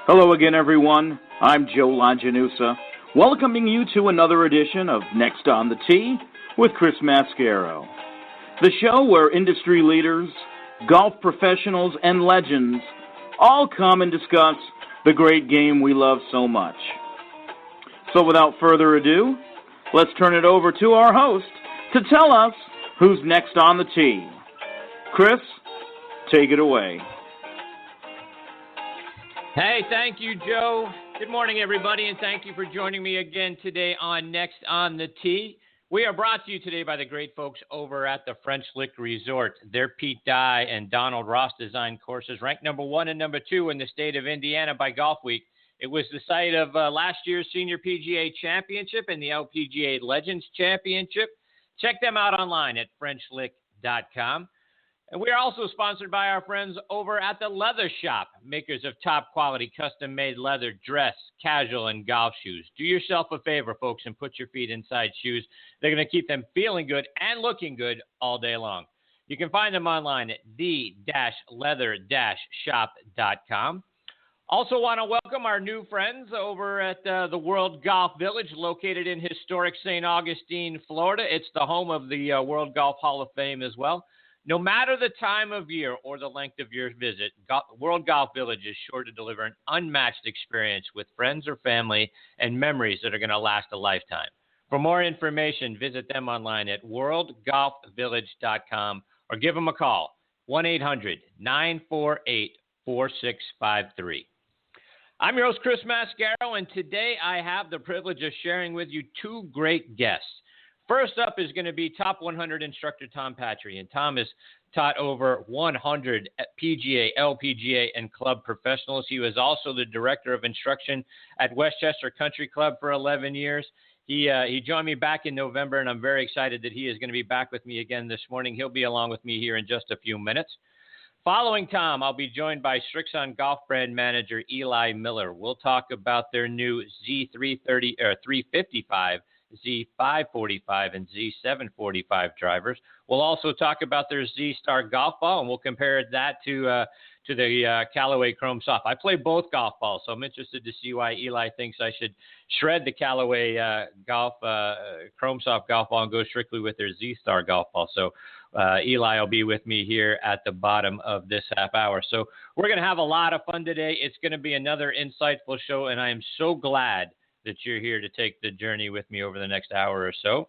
Hello again, everyone. I'm Joe Longinusa, welcoming you to another edition of Next on the Tee with Chris Mascaro, the show where industry leaders, golf professionals, and legends all come and discuss the great game we love so much. So without further ado, let's turn it over to our host to tell us who's next on the tee. Chris, take it away. Hey, thank you, Joe. Good morning, everybody, and thank you for joining me again today on Next on the Tee. We are brought to you today by the great folks over at the French Lick Resort. Their Pete Dye and Donald Ross designed courses ranked number 1 and number 2 in the state of Indiana by Golf Week. It was the site of last year's Senior PGA Championship and the LPGA Legends Championship. Check them out online at FrenchLick.com. And we are also sponsored by our friends over at the Leather Shop, makers of top-quality custom-made leather dress, casual, and golf shoes. Do yourself a favor, folks, and put your feet inside shoes. They're going to keep them feeling good and looking good all day long. You can find them online at the-leather-shop.com. Also want to welcome our new friends over at the World Golf Village, located in historic St. Augustine, Florida. It's the home of the World Golf Hall of Fame as well. No matter the time of year or the length of your visit, World Golf Village is sure to deliver an unmatched experience with friends or family and memories that are going to last a lifetime. For more information, visit them online at worldgolfvillage.com or give them a call, 1-800-948-4653. I'm your host, Chris Mascaro, and today I have the privilege of sharing with you two great guests. First up is going to be top 100 instructor Tom Patri, and Tom has taught over 100 PGA, LPGA, and club professionals. He was also the director of instruction at Westchester Country Club for 11 years. He joined me back in November, and I'm very excited that he is going to be back with me again this morning. He'll be along with me here in just a few minutes. Following Tom, I'll be joined by Srixon golf brand manager Eli Miller. We'll talk about their new Z355, Z545, and Z745 drivers. We'll also talk about their Z-Star golf ball, and we'll compare that to the Callaway Chrome Soft. I play both golf balls, so I'm interested to see why Eli thinks I should shred the Callaway Chrome Soft golf ball and go strictly with their Z-Star golf ball. So Eli will be with me here at the bottom of this half hour. So we're going to have a lot of fun today. It's going to be another insightful show, and I am so glad that you're here to take the journey with me over the next hour or so.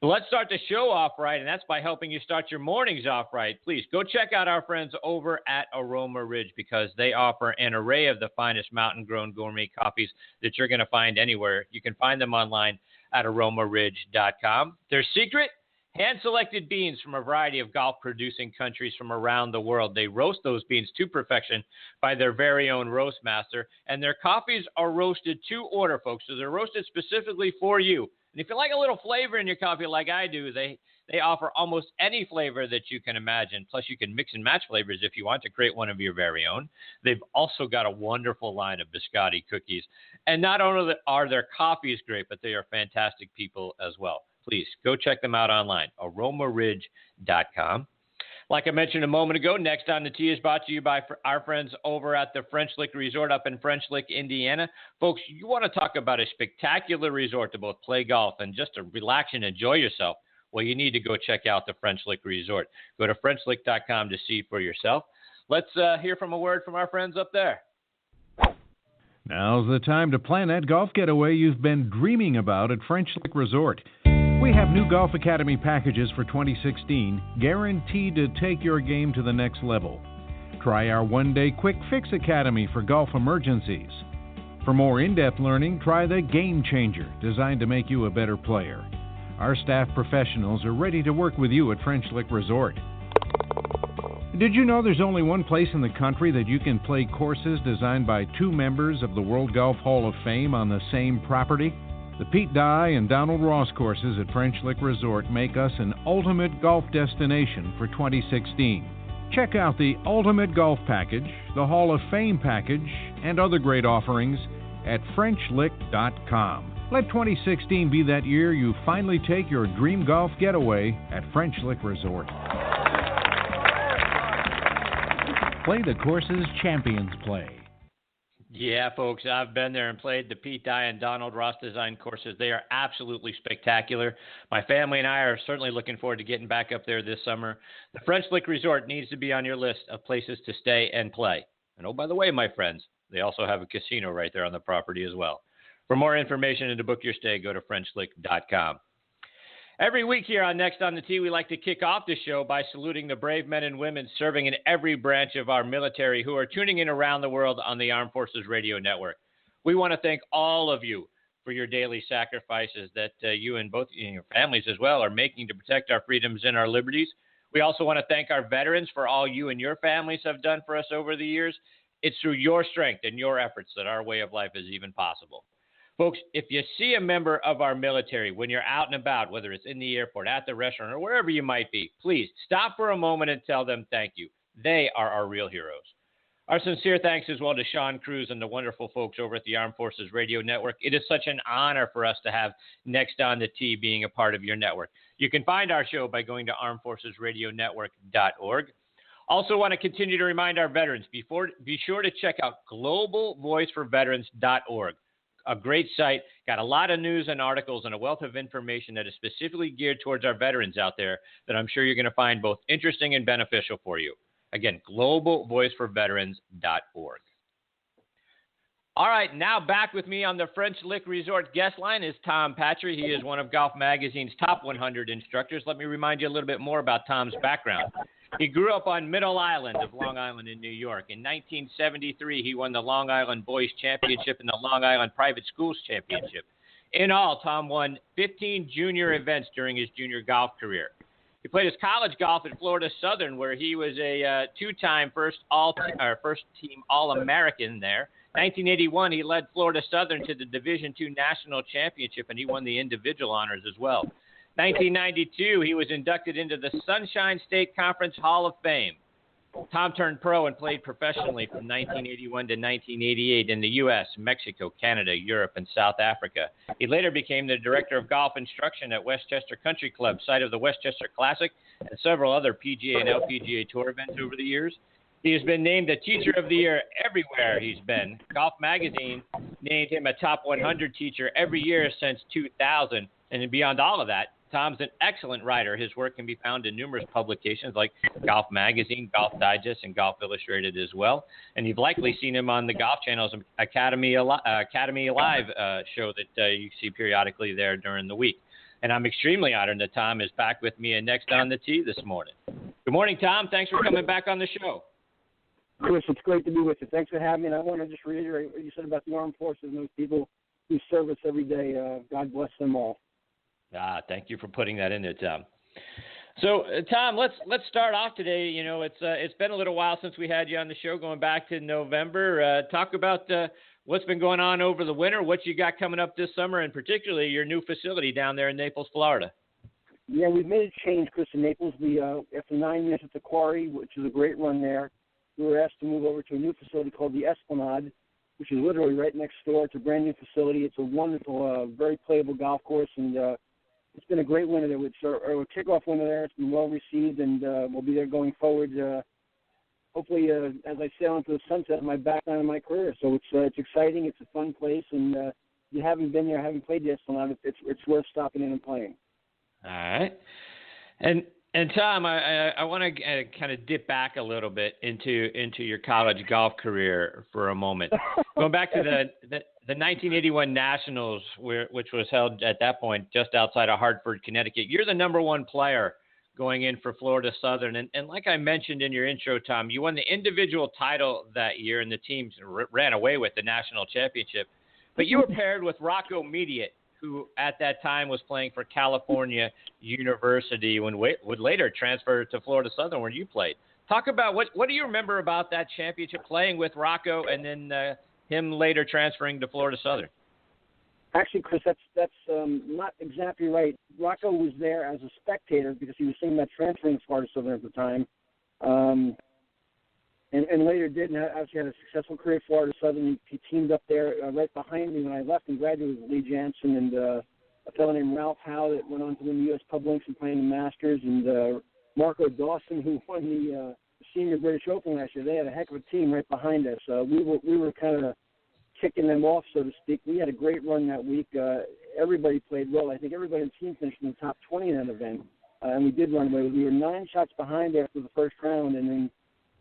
But let's start the show off right, and that's by helping you start your mornings off right. Please go check out our friends over at Aroma Ridge, because they offer an array of the finest mountain-grown gourmet coffees that you're going to find anywhere. You can find them online at aromaridge.com. Their secret? Hand-selected beans from a variety of golf-producing countries from around the world. They roast those beans to perfection by their very own roast master, and their coffees are roasted to order, folks. So they're roasted specifically for you. And if you like a little flavor in your coffee like I do, they offer almost any flavor that you can imagine. Plus, you can mix and match flavors if you want to create one of your very own. They've also got a wonderful line of biscotti cookies. And not only are their coffees great, but they are fantastic people as well. Please go check them out online, aromaridge.com. Like I mentioned a moment ago, Next on the Tee is brought to you by our friends over at the French Lick Resort up in French Lick, Indiana. Folks, you want to talk about a spectacular resort to both play golf and just to relax and enjoy yourself. Well, you need to go check out the French Lick Resort. Go to FrenchLick.com to see for yourself. Let's hear from a word from our friends up there. Now's the time to plan that golf getaway you've been dreaming about at French Lick Resort. We have new Golf Academy packages for 2016, guaranteed to take your game to the next level. Try our one-day Quick Fix Academy for golf emergencies. For more in-depth learning, try the Game Changer, designed to make you a better player. Our staff professionals are ready to work with you at French Lick Resort. Did you know there's only one place in the country that you can play courses designed by two members of the World Golf Hall of Fame on the same property? The Pete Dye and Donald Ross courses at French Lick Resort make us an ultimate golf destination for 2016. Check out the Ultimate Golf Package, the Hall of Fame Package, and other great offerings at FrenchLick.com. Let 2016 be that year you finally take your dream golf getaway at French Lick Resort. Play the courses champions play. Yeah, folks, I've been there and played the Pete Dye and Donald Ross design courses. They are absolutely spectacular. My family and I are certainly looking forward to getting back up there this summer. The French Lick Resort needs to be on your list of places to stay and play. And oh, by the way, my friends, they also have a casino right there on the property as well. For more information and to book your stay, go to FrenchLick.com. Every week here on Next on the Tee, we like to kick off the show by saluting the brave men and women serving in every branch of our military who are tuning in around the world on the Armed Forces Radio Network. We want to thank all of you for your daily sacrifices that you and both your families as well are making to protect our freedoms and our liberties. We also want to thank our veterans for all you and your families have done for us over the years. It's through your strength and your efforts that our way of life is even possible. Folks, if you see a member of our military when you're out and about, whether it's in the airport, at the restaurant, or wherever you might be, please stop for a moment and tell them thank you. They are our real heroes. Our sincere thanks as well to Sean Cruz and the wonderful folks over at the Armed Forces Radio Network. It is such an honor for us to have Next on the Tee being a part of your network. You can find our show by going to armedforcesradionetwork.org. Also want to continue to remind our veterans, be sure to check out globalvoiceforveterans.org. A great site, got a lot of news and articles and a wealth of information that is specifically geared towards our veterans out there that I'm sure you're going to find both interesting and beneficial for you. Again, globalvoiceforveterans.org. All right, now back with me on the French Lick Resort guest line is Tom Patri. He is one of Golf Magazine's top 100 instructors. Let me remind you a little bit more about Tom's background. He grew up on Middle Island of Long Island in New York. In 1973, he won the Long Island Boys Championship and the Long Island Private Schools Championship. In all, Tom won 15 junior events during his junior golf career. He played his college golf at Florida Southern, where he was a two-time first-team All-American there. 1981, he led Florida Southern to the Division II National Championship, and he won the individual honors as well. 1992, he was inducted into the Sunshine State Conference Hall of Fame. Tom turned pro and played professionally from 1981 to 1988 in the U.S., Mexico, Canada, Europe, and South Africa. He later became the director of golf instruction at Westchester Country Club, site of the Westchester Classic, and several other PGA and LPGA Tour events over the years. He has been named the Teacher of the Year everywhere he's been. Golf Magazine named him a top 100 teacher every year since 2000. And beyond all of that, Tom's an excellent writer. His work can be found in numerous publications like Golf Magazine, Golf Digest, and Golf Illustrated as well. And you've likely seen him on the Golf Channel's Academy Live show that you see periodically there during the week. And I'm extremely honored that Tom is back with me and Next on the Tee this morning. Good morning, Tom. Thanks for coming back on the show. Chris, it's great to be with you. Thanks for having me. And I want to just reiterate what you said about the armed forces and those people who serve us every day. God bless them all. Thank you for putting that in there, Tom. So, Tom, let's start off today. You know, it's been a little while since we had you on the show, going back to November. Talk about what's been going on over the winter, what you got coming up this summer, and particularly your new facility down there in Naples, Florida. Yeah, we've made a change, Chris, in Naples. We after 9 years at the Quarry, which is a great run there, we were asked to move over to a new facility called the Esplanade, which is literally right next door. It's a brand new facility. It's a wonderful, very playable golf course, and it's been a great winter there. It's our kickoff winter there. It's been well received, and we'll be there going forward. Hopefully, as I sail into the sunset of my background in my career. So it's exciting. It's a fun place, and if you haven't been there, haven't played the Esplanade, it's worth stopping in and playing. All right, and Tom, I want to kind of dip back a little bit into your college golf career for a moment. Going back to the 1981 Nationals, which was held at that point just outside of Hartford, Connecticut. You're the number one player going in for Florida Southern. And like I mentioned in your intro, Tom, you won the individual title that year, and the team ran away with the national championship. But you were paired with Rocco Mediate, who at that time was playing for California University, would later transfer to Florida Southern, where you played. Talk about what do you remember about that championship, playing with Rocco and then him later transferring to Florida Southern? Actually, Chris, that's not exactly right. Rocco was there as a spectator because he was thinking about transferring to Florida Southern at the time, and later did, and actually had a successful career at Florida Southern. He teamed up there right behind me when I left and graduated with Lee Jansen and a fellow named Ralph Howe that went on to win the U.S. Pub Links and playing the Masters, and Marco Dawson, who won the Senior British Open last year. They had a heck of a team right behind us. We were kind of kicking them off, so to speak. We had a great run that week. Everybody played well. I think everybody on the team finished in the top 20 in that event, and we did run away. We were 9 shots behind after the first round, and then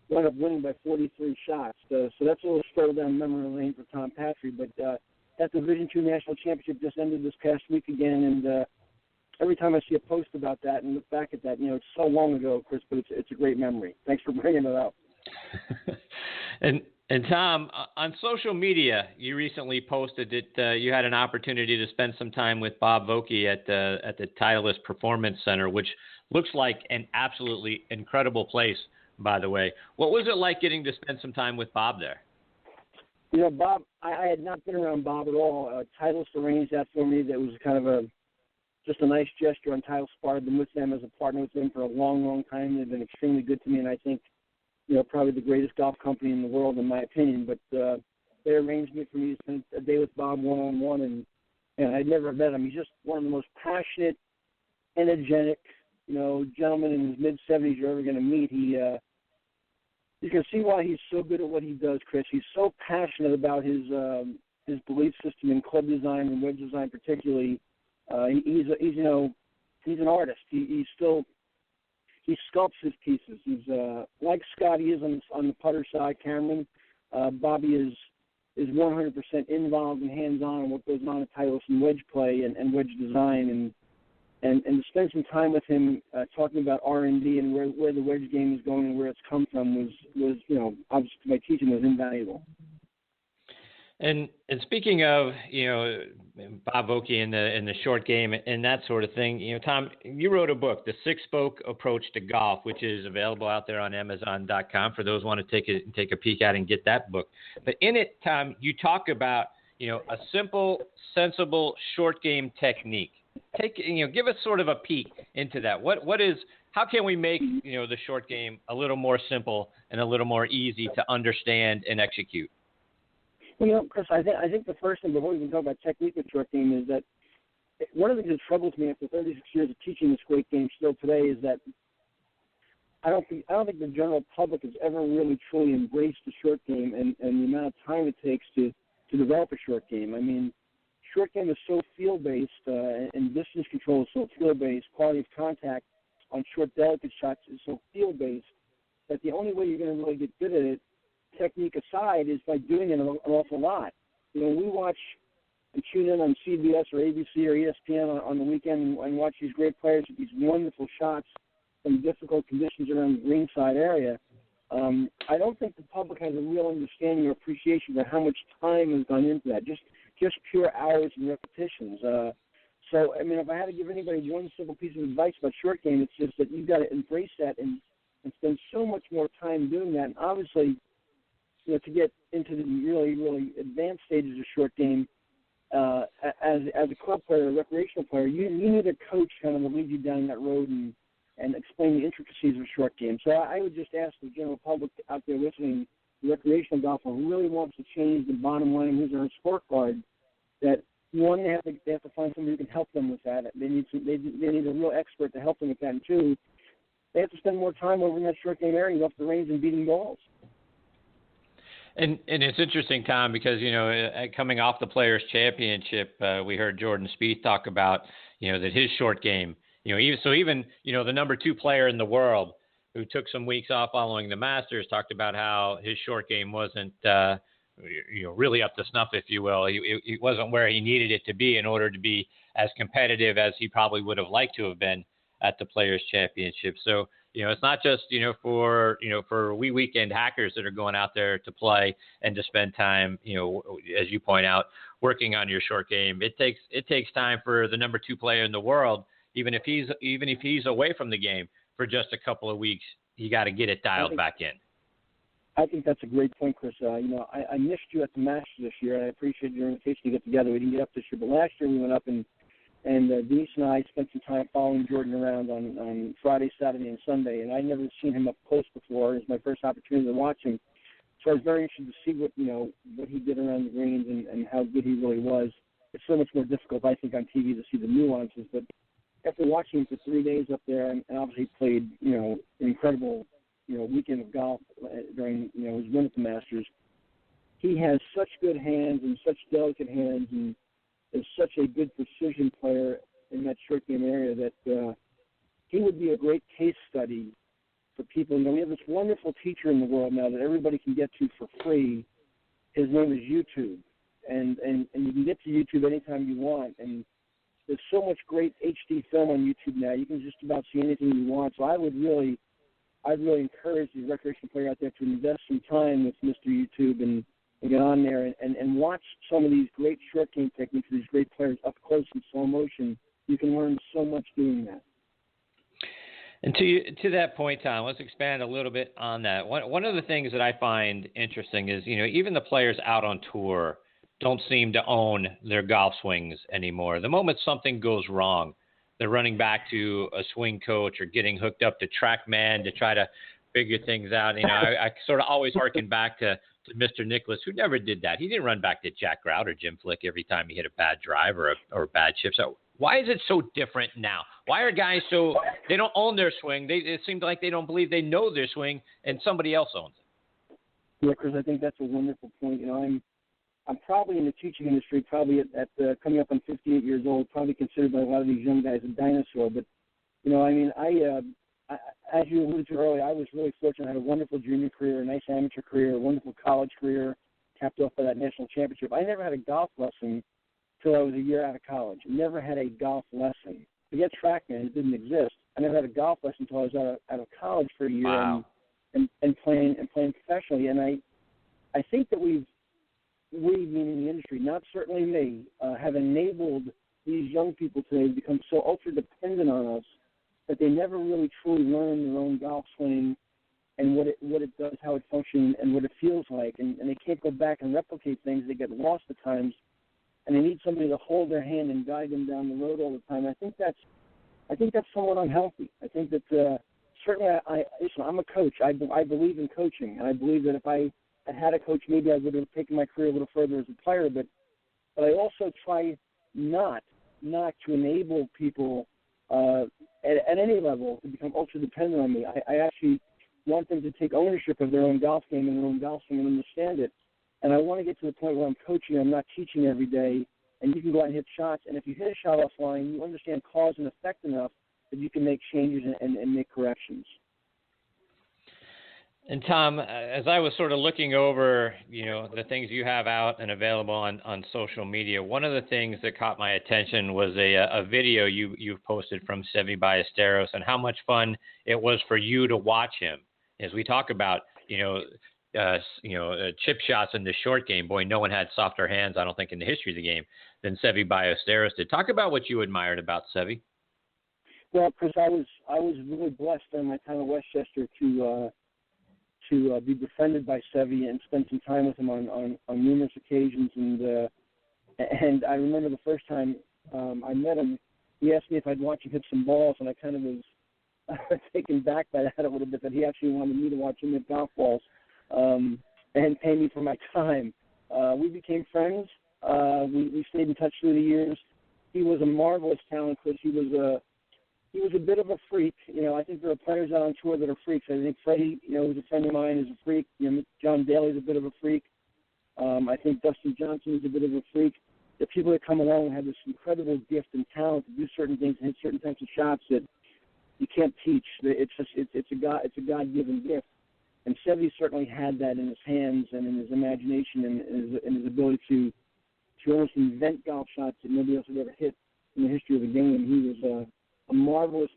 wound up winning by 43 shots. So that's a little stroll down memory lane for Tom Patri. But that Division II National Championship just ended this past week again, and every time I see a post about that and look back at that, it's so long ago, Chris, but it's a great memory. Thanks for bringing it up. And Tom, on social media, you recently posted that you had an opportunity to spend some time with Bob Vokey at the Titleist Performance Center, which looks like an absolutely incredible place, by the way. What was it like getting to spend some time with Bob there? Bob, I had not been around Bob at all. Titleist arranged that for me. That was kind of just a nice gesture on Titleist part. I've been with them as a partner with them for a long, long time. They've been extremely good to me, and I think probably the greatest golf company in the world, in my opinion. But they arranged for me to spend a day with Bob one-on-one, and I'd never met him. He's just one of the most passionate, energetic, gentlemen in his mid-70s you're ever going to meet. You can see why he's so good at what he does, Chris. He's so passionate about his belief system in club design and wedge design, particularly. He's an artist. He sculpts his pieces. He's like Scotty is on the putter side, Cameron. Bobby is 100% involved and hands-on in what goes on at Titleist and wedge play and wedge design, and to spend some time with him talking about R&D and where the wedge game is going and where it's come from was obviously my teaching was invaluable. And speaking of Bob Vokey in the short game and that sort of thing, Tom, you wrote a book, The Six-Spoke Approach to Golf, which is available out there on Amazon.com for those who want to take a peek at and get that book. But in it, Tom, you talk about a simple, sensible short game technique. Give us sort of a peek into that. How can we make the short game a little more simple and a little more easy to understand and execute? Well, Chris, I think the first thing before we can talk about technique with short game is that one of the things that troubles me after 36 years of teaching this great game still today is that I don't think the general public has ever really truly embraced the short game and the amount of time it takes to develop a short game. I mean, short game is so field-based and distance control is so field-based, quality of contact on short, delicate shots is so field-based that the only way you're going to really get good at it, technique aside, is by doing it an awful lot. We watch and tune in on CBS or ABC or ESPN on the weekend and watch these great players with these wonderful shots from difficult conditions around the greenside area. I don't think the public has a real understanding or appreciation for how much time has gone into that, just pure hours and repetitions. So, I mean, if I had to give anybody one simple piece of advice about short game, it's just that you've got to embrace that and spend so much more time doing that. And obviously, to get into the really, really advanced stages of short game, as a club player, a recreational player, you need a coach kind of to lead you down that road and explain the intricacies of short game. So I would just ask the general public out there listening, the recreational golfer who really wants to change the bottom line, who's on a scorecard, that one, they have to find somebody who can help them with that. They need a real expert to help them with that. And two, they have to spend more time over in that short game area, off the range and beating balls. And it's interesting, Tom, because, coming off the Players' Championship, we heard Jordan Spieth talk about, that his short game, even the number 2 player in the world who took some weeks off following the Masters talked about how his short game wasn't, really up to snuff, if you will. He wasn't where he needed it to be in order to be as competitive as he probably would have liked to have been at the Players' Championship. So, it's not just, for weekend hackers that are going out there to play and to spend time, as you point out, working on your short game. It takes time for the number 2 player in the world, even if he's away from the game for just a couple of weeks. You got to get it dialed back in. I think that's a great point, Chris. I missed you at the Masters this year, and I appreciate your invitation to get together. We didn't get up this year, but last year we went up and Denise and I spent some time following Jordan around on Friday, Saturday, and Sunday, and I'd never seen him up close before. It was my first opportunity to watch him. So I was very interested to see what he did around the greens and how good he really was. It's so much more difficult, I think, on TV to see the nuances, but after watching him for 3 days up there and obviously played, an incredible, weekend of golf during, his win at the Masters, he has such good hands and such delicate hands, and is such a good precision player in that short game area that he would be a great case study for people. You know, we have this wonderful teacher in the world now that everybody can get to for free. His name is YouTube, and you can get to YouTube anytime you want. And there's so much great HD film on YouTube now. You can just about see anything you want. So I'd really encourage the recreational player out there to invest some time with Mr. YouTube and get on there and watch some of these great short game techniques of these great players up close in slow motion. You can learn so much doing that. And to that point, Tom, let's expand a little bit on that. One of the things that I find interesting is, you know, even the players out on tour don't seem to own their golf swings anymore. The moment something goes wrong, they're running back to a swing coach or getting hooked up to TrackMan to try to figure things out. You know, I sort of always harken back to Mr. Nicklaus, who never did that. He didn't run back to Jack Grout or Jim Flick every time he hit a bad drive or a bad chip. So why is it so different now? Why are guys they don't own their swing? It seems like they don't believe they know their swing and somebody else owns it. Yeah, Chris, I think that's a wonderful point. You know, I'm probably in the teaching industry, probably at coming up on 58 years old, probably considered by a lot of these young guys a dinosaur. But, you know, I mean, I as you alluded to earlier, I was really fortunate. I had a wonderful junior career, a nice amateur career, a wonderful college career, capped off by that national championship. I never had a golf lesson until I was a year out of college. I never had a golf lesson. Forget TrackMan, it didn't exist. I never had a golf lesson until I was out of college for a year. Wow. and playing professionally. And I think that we, meaning the industry, not certainly me, have enabled these young people today to become so ultra-dependent on us that they never really truly learn their own golf swing and what it does, how it functions, and what it feels like. And they can't go back and replicate things. They get lost at times, and they need somebody to hold their hand and guide them down the road all the time. I think that's somewhat unhealthy. I think that certainly listen, I'm a coach. I believe in coaching, and I believe that if I had a coach, maybe I would have taken my career a little further as a player. But I also try not to enable people at any level to become ultra dependent on me. I actually want them to take ownership of their own golf game and their own golf swing and understand it. And I want to get to the point where I'm coaching. I'm not teaching every day. And you can go out and hit shots. And if you hit a shot offline, you understand cause and effect enough that you can make changes and make corrections. And Tom, as I was sort of looking over, you know, the things you have out and available on social media, one of the things that caught my attention was a video you've posted from Seve Ballesteros and how much fun it was for you to watch him. As we talk about, chip shots in the short game, boy, no one had softer hands, I don't think, in the history of the game than Seve Ballesteros did. Talk about what you admired about Seve. Well, Chris, I was really blessed during my time at Westchester to be befriended by Seve and spend some time with him on numerous occasions. And I remember the first time I met him, he asked me if I'd watch him hit some balls, and I kind of was taken back by that a little bit, that he actually wanted me to watch him hit golf balls and pay me for my time. We became friends. We stayed in touch through the years. He was a marvelous talent, Chris. He was a bit of a freak. You know, I think there are players out on tour that are freaks. I think Freddie, who's a friend of mine, is a freak. You know, John Daly's a bit of a freak. I think Dustin Johnson is a bit of a freak. The people that come along have this incredible gift and talent to do certain things and hit certain types of shots that you can't teach. It's a God-given gift. And Seve certainly had that in his hands and in his imagination and his ability to almost invent golf shots that nobody else had ever hit in the history of the game. He was a marvelous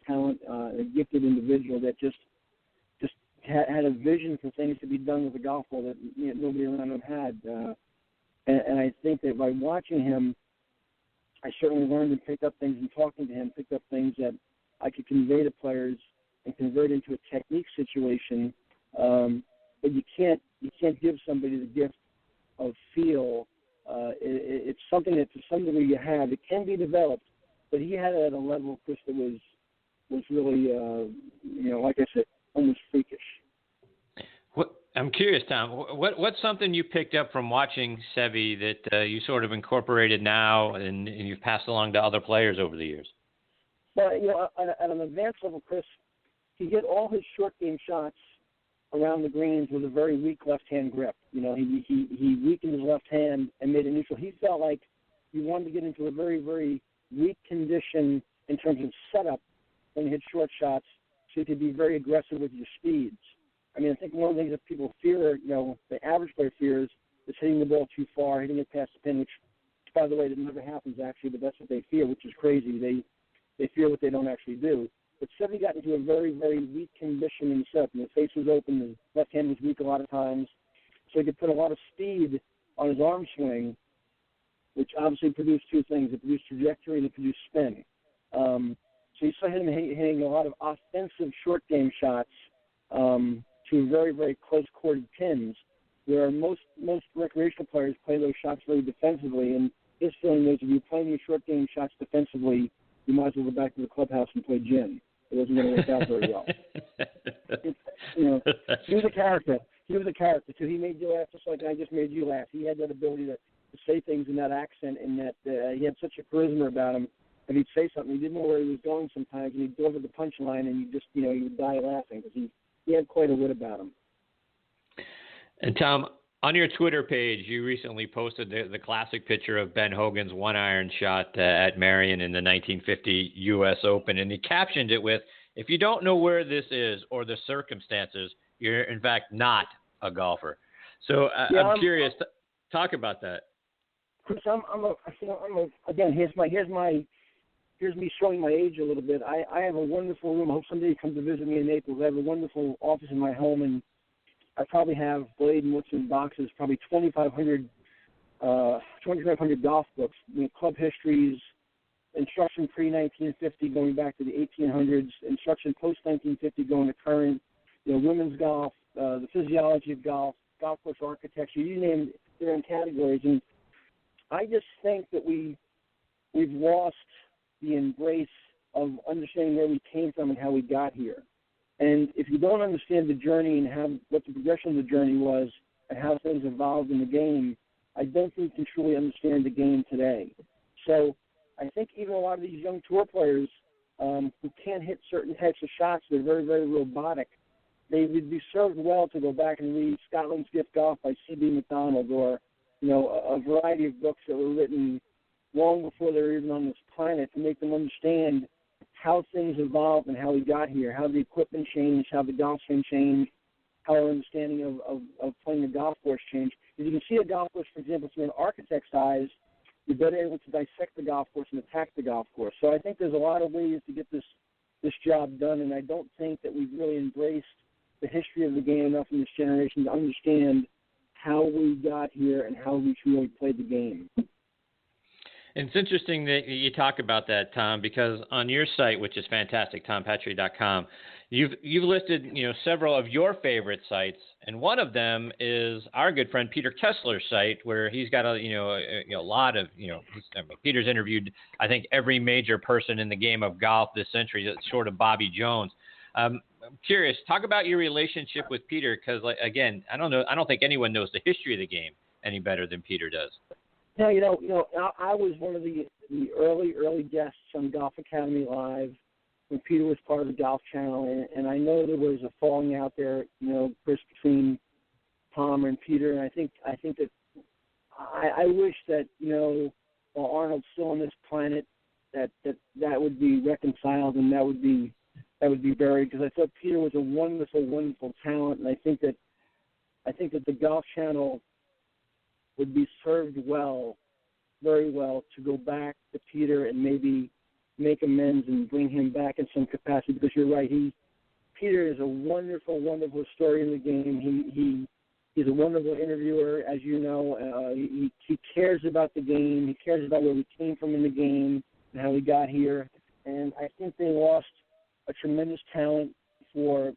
talent, a gifted individual that just had a vision for things to be done with a golf ball that nobody around him had. And I think that by watching him, I certainly learned and picked up things, and talking to him, picked up things that I could convey to players and convert into a technique situation. But you can't give somebody the gift of feel. It's something that to some degree you have. It can be developed. But he had it at a level, Chris, that was really, like I said, almost freakish. I'm curious, Tom. What's something you picked up from watching Seve that you sort of incorporated now and you've passed along to other players over the years? Well, at an advanced level, Chris, he hit all his short game shots around the greens with a very weak left-hand grip. He weakened his left hand and made it neutral. He felt like he wanted to get into a very, very weak condition in terms of setup when you hit short shots, so you could be very aggressive with your speeds. I mean, I think one of the things that people fear, the average player fears, is hitting the ball too far, hitting it past the pin, which, by the way, that never happens actually, but that's what they fear, which is crazy. They fear what they don't actually do. But Seve got into a very, very weak condition in the setup. The face was open, the left hand was weak a lot of times, so he could put a lot of speed on his arm swing, which obviously produced two things. It produced trajectory and it produced spin. So you saw him hitting a lot of offensive short game shots to very, very close-quartered pins, where most recreational players play those shots very defensively. And his feeling is if you're playing your short game shots defensively, you might as well go back to the clubhouse and play gin. It wasn't going to work out very well. He was a character. He was a character, too. He made you laugh just like I just made you laugh. He had that ability to say things in that accent, and that he had such a charisma about him. And he'd say something, he didn't know where he was going sometimes, and he'd deliver the punchline, and you just, he would die laughing because he had quite a wit about him. And Tom, on your Twitter page, you recently posted the classic picture of Ben Hogan's one-iron shot at Marion in the 1950 U.S. Open, and he captioned it with, "If you don't know where this is or the circumstances, you're in fact not a golfer." So I'm curious. Talk about that. Chris, again, here's me showing my age a little bit. I have a wonderful room. I hope someday you come to visit me in Naples. I have a wonderful office in my home, and I probably have Blade and Woods in boxes, probably 2,500 golf books, club histories, instruction pre-1950 going back to the 1800s, instruction post-1950 going to current, women's golf, the physiology of golf, golf course architecture, you name it, they're in categories. And I just think that we've lost the embrace of understanding where we came from and how we got here. And if you don't understand the journey and what the progression of the journey was and how things evolved in the game, I don't think you can truly understand the game today. So I think even a lot of these young tour players who can't hit certain types of shots, they're very, very robotic, they would be served well to go back and read Scotland's Gift Golf by C.B. McDonald, or a variety of books that were written long before they were even on this planet, to make them understand how things evolved and how we got here, how the equipment changed, how the golf swing changed, how our understanding of playing the golf course changed. If you can see a golf course, for example, through an architect's eyes, you're better able to dissect the golf course and attack the golf course. So I think there's a lot of ways to get this job done, and I don't think that we've really embraced the history of the game enough in this generation to understand how we got here and how we truly played the game. It's interesting that you talk about that, Tom, because on your site, which is fantastic, tom-patri.com, you've listed several of your favorite sites, and one of them is our good friend Peter Kessler's site, where he's got a lot of Peter's interviewed I think every major person in the game of golf this century, short of Bobby Jones. I'm curious, talk about your relationship with Peter, because again, I don't think anyone knows the history of the game any better than Peter does. No, I was one of the early guests on Golf Academy Live when Peter was part of the Golf Channel, and I know there was a falling out there, Chris, between Tom and Peter, and I think that I wish that while Arnold's still on this planet, that would be reconciled and that would be buried, because I thought Peter was a wonderful, wonderful talent, and I think that the Golf Channel would be served very well, to go back to Peter and maybe make amends and bring him back in some capacity, because you're right, Peter is a wonderful, wonderful story in the game. He's a wonderful interviewer, as you know. He cares about the game. He cares about where we came from in the game and how we got here. And I think they lost a tremendous talent for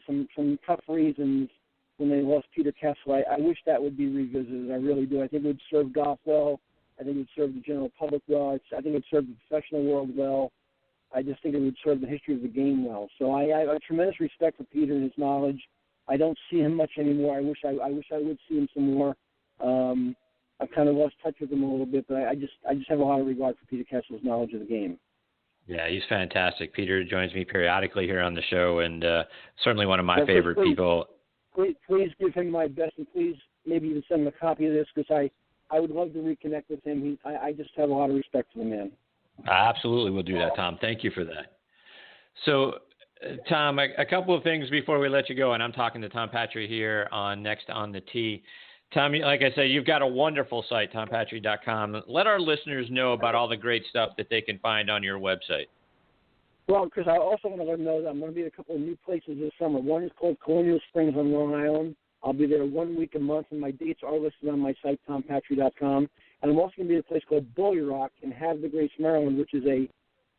some tough reasons when they lost Peter Kessler. I wish that would be revisited. I really do. I think it would serve golf well. I think it would serve the general public well. I think it would serve the professional world well. I just think it would serve the history of the game well. So I have tremendous respect for Peter and his knowledge. I don't see him much anymore. I wish I would see him some more. I've kind of lost touch with him a little bit, but I just have a lot of regard for Peter Kessler's knowledge of the game. Yeah, he's fantastic. Peter joins me periodically here on the show, and certainly one of my favorite people. please give him my best, and please maybe even send him a copy of this, because I would love to reconnect with him. I just have a lot of respect for the man. Absolutely, we'll do that, Tom. Thank you for that. So, Tom, a couple of things before we let you go, and I'm talking to Tom Patri here on Next on the Tee. Tom, like I said, you've got a wonderful site, tom-patri.com. Let our listeners know about all the great stuff that they can find on your website. Well, Chris, I also want to let them know that I'm going to be at a couple of new places this summer. One is called Colonial Springs on Long Island. I'll be there 1 week a month, and my dates are listed on my site, tom-patri.com. And I'm also going to be at a place called Bully Rock in Havre de Grace, Maryland, which is a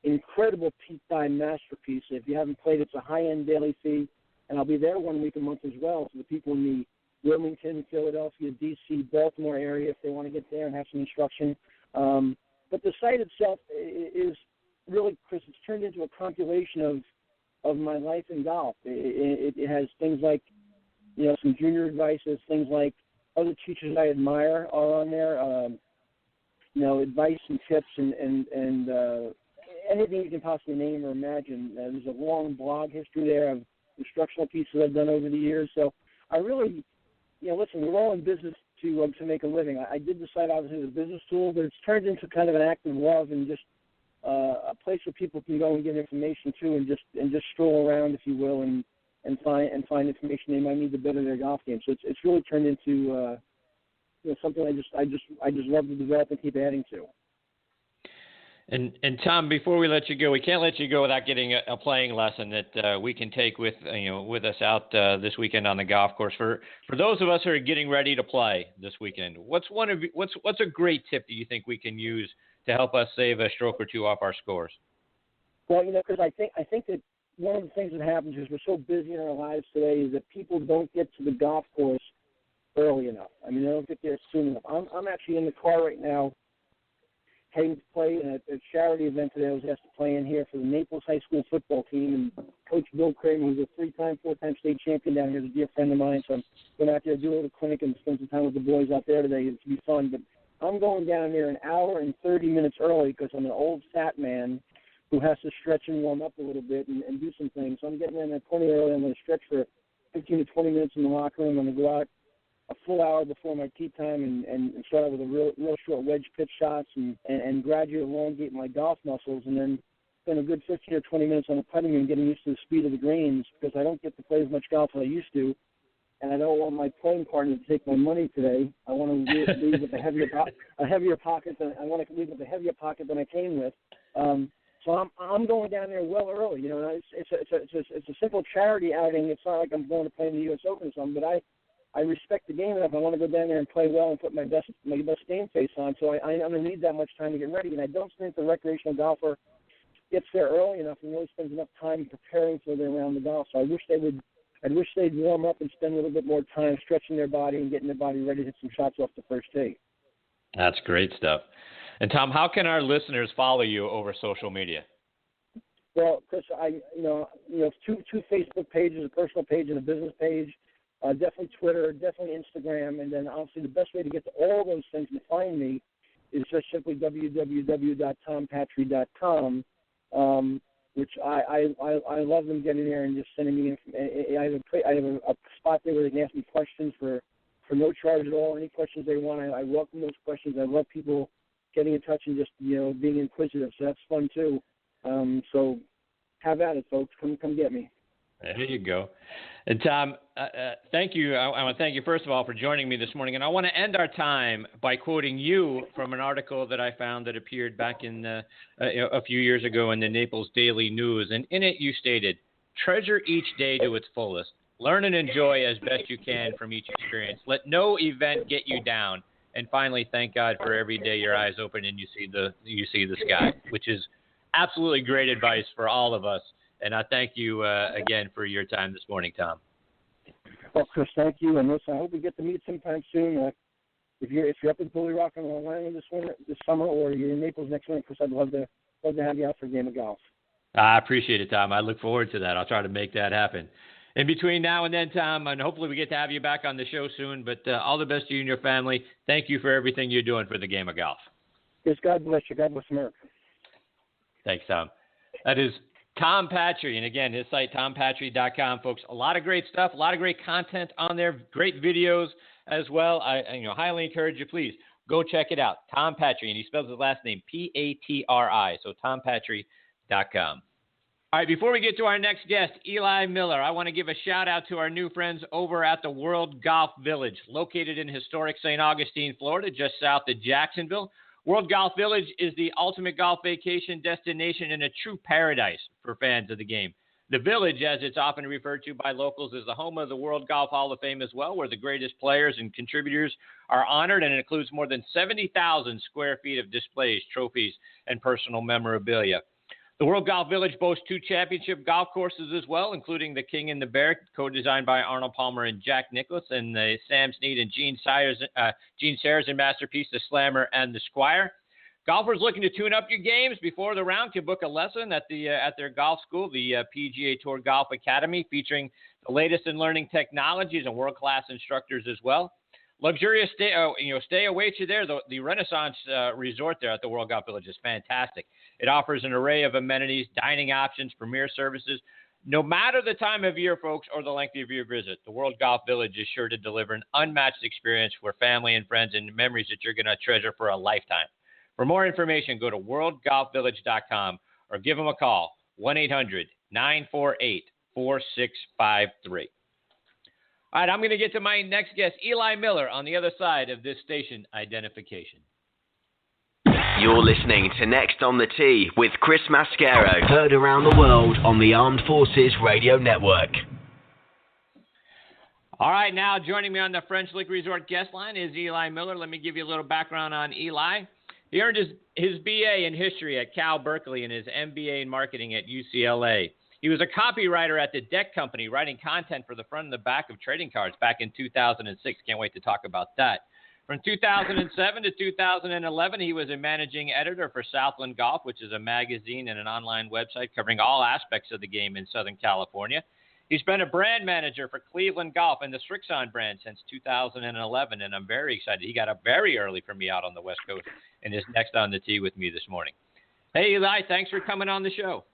incredible peat dye masterpiece. If you haven't played, it's a high-end daily fee. And I'll be there 1 week a month as well. So the people in the Wilmington, Philadelphia, D.C., Baltimore area, if they want to get there and have some instruction. But the site itself is really, Chris, it's turned into a compilation of my life in golf. It has things like, some junior advice, things like other teachers I admire are on there, advice and tips and anything you can possibly name or imagine. There's a long blog history there of instructional pieces I've done over the years. So I really, listen, we're all in business to make a living. I did decide obviously as a business tool, but it's turned into kind of an act of love and just a place where people can go and get information too, and just stroll around, if you will, and find information they might need to better their golf game. So it's really turned into something I just love to develop and keep adding to. And Tom, before we let you go, we can't let you go without getting a playing lesson that we can take with us out this weekend on the golf course. For those of us who are getting ready to play this weekend, what's a great tip that you think we can use to help us save a stroke or two off our scores? Well, because I think that one of the things that happens is we're so busy in our lives today is that people don't get to the golf course early enough. I mean, they don't get there soon enough. I'm actually in the car right now, heading to play in a charity event today. I was asked to play in here for the Naples High School football team, and Coach Bill Kramer, who's a 4-time state champion down here, is a dear friend of mine, so I'm going out there to do a little clinic and spend some time with the boys out there today. It's going to be fun, but I'm going down there an hour and 30 minutes early because I'm an old fat man who has to stretch and warm up a little bit and do some things. So I'm getting in there plenty early. I'm going to stretch for 15 to 20 minutes in the locker room. I'm going to go out a full hour before my tee time and start out with a real short wedge pitch shots and gradually elongate my golf muscles, and then spend a good 15 or 20 minutes on the putting green getting used to the speed of the greens, because I don't get to play as much golf as I used to, and I don't want my playing partner to take my money today. I want to leave with a heavier pocket than I want to leave with a heavier pocket than I came with. So I'm going down there well early. It's a simple charity outing. It's not like I'm going to play in the U.S. Open or something, but I respect the game enough. I want to go down there and play well and put my best game face on. So I'm going to need that much time to get ready. And I don't think the recreational golfer gets there early enough and really spends enough time preparing for their round of golf. So I wish they'd warm up and spend a little bit more time stretching their body and getting their body ready to hit some shots off the first tee. That's great stuff. And Tom, how can our listeners follow you over social media? Well, Chris, two Facebook pages, a personal page and a business page. Definitely Twitter, definitely Instagram, and then obviously the best way to get to all those things and find me is just simply www.tom-patri.com, which I love them getting there and just sending me information. I have a spot there where they can ask me questions for no charge at all. Any questions they want, I welcome those questions. I love people getting in touch and just being inquisitive, so that's fun too. So have at it, folks. Come get me. There you go. And Tom, thank you. I want to thank you, first of all, for joining me this morning. And I want to end our time by quoting you from an article that I found that appeared back in a few years ago in the Naples Daily News. And in it, you stated, "Treasure each day to its fullest. Learn and enjoy as best you can from each experience. Let no event get you down. And finally, thank God for every day your eyes open and you see the sky," which is absolutely great advice for all of us. And I thank you again for your time this morning, Tom. Well, Chris, thank you. And listen, I hope we get to meet sometime soon. If you're up in Bully Rock on Long Island this summer, or you're in Naples next winter, Chris, I'd love to have you out for a game of golf. I appreciate it, Tom. I look forward to that. I'll try to make that happen. In between now and then, Tom, and hopefully we get to have you back on the show soon, but all the best to you and your family. Thank you for everything you're doing for the game of golf. Yes, God bless you. God bless America. Thanks, Tom. That is Tom Patri, and again, his site, tom-patri.com, folks. A lot of great stuff, a lot of great content on there, great videos as well. I highly encourage you, please, go check it out. Tom Patri, and he spells his last name Patri, so tom-patri.com. All right, before we get to our next guest, Eli Miller, I want to give a shout-out to our new friends over at the World Golf Village, located in historic St. Augustine, Florida, just south of Jacksonville. World Golf Village is the ultimate golf vacation destination and a true paradise for fans of the game. The Village, as it's often referred to by locals, is the home of the World Golf Hall of Fame as well, where the greatest players and contributors are honored, and it includes more than 70,000 square feet of displays, trophies, and personal memorabilia. The World Golf Village boasts 2 championship golf courses as well, including the King and the Bear, co-designed by Arnold Palmer and Jack Nicklaus, and the Sam Snead and Gene Sarazen masterpiece, the Slammer and the Squire. Golfers looking to tune up your games before the round can book a lesson at their golf school, the PGA Tour Golf Academy, featuring the latest in learning technologies and world-class instructors as well. Luxurious stay awaits you there. The Renaissance Resort there at the World Golf Village is fantastic. It offers an array of amenities, dining options, premier services. No matter the time of year, folks, or the length of your visit, the World Golf Village is sure to deliver an unmatched experience for family and friends and memories that you're going to treasure for a lifetime. For more information, go to worldgolfvillage.com or give them a call, 1-800-948-4653. All right, I'm going to get to my next guest, Eli Miller, on the other side of this station identification. You're listening to Next on the Tee with Chris Mascaro, heard around the world on the Armed Forces Radio Network. All right, now joining me on the French Lick Resort guest line is Eli Miller. Let me give you a little background on Eli. He earned his BA in history at Cal Berkeley and his MBA in marketing at UCLA. He was a copywriter at the Deck Company, writing content for the front and the back of trading cards back in 2006. Can't wait to talk about that. From 2007 to 2011, he was a managing editor for Southland Golf, which is a magazine and an online website covering all aspects of the game in Southern California. He's been a brand manager for Cleveland Golf and the Srixon brand since 2011, and I'm very excited. He got up very early for me out on the West Coast and is next on the tee with me this morning. Hey, Eli, thanks for coming on the show.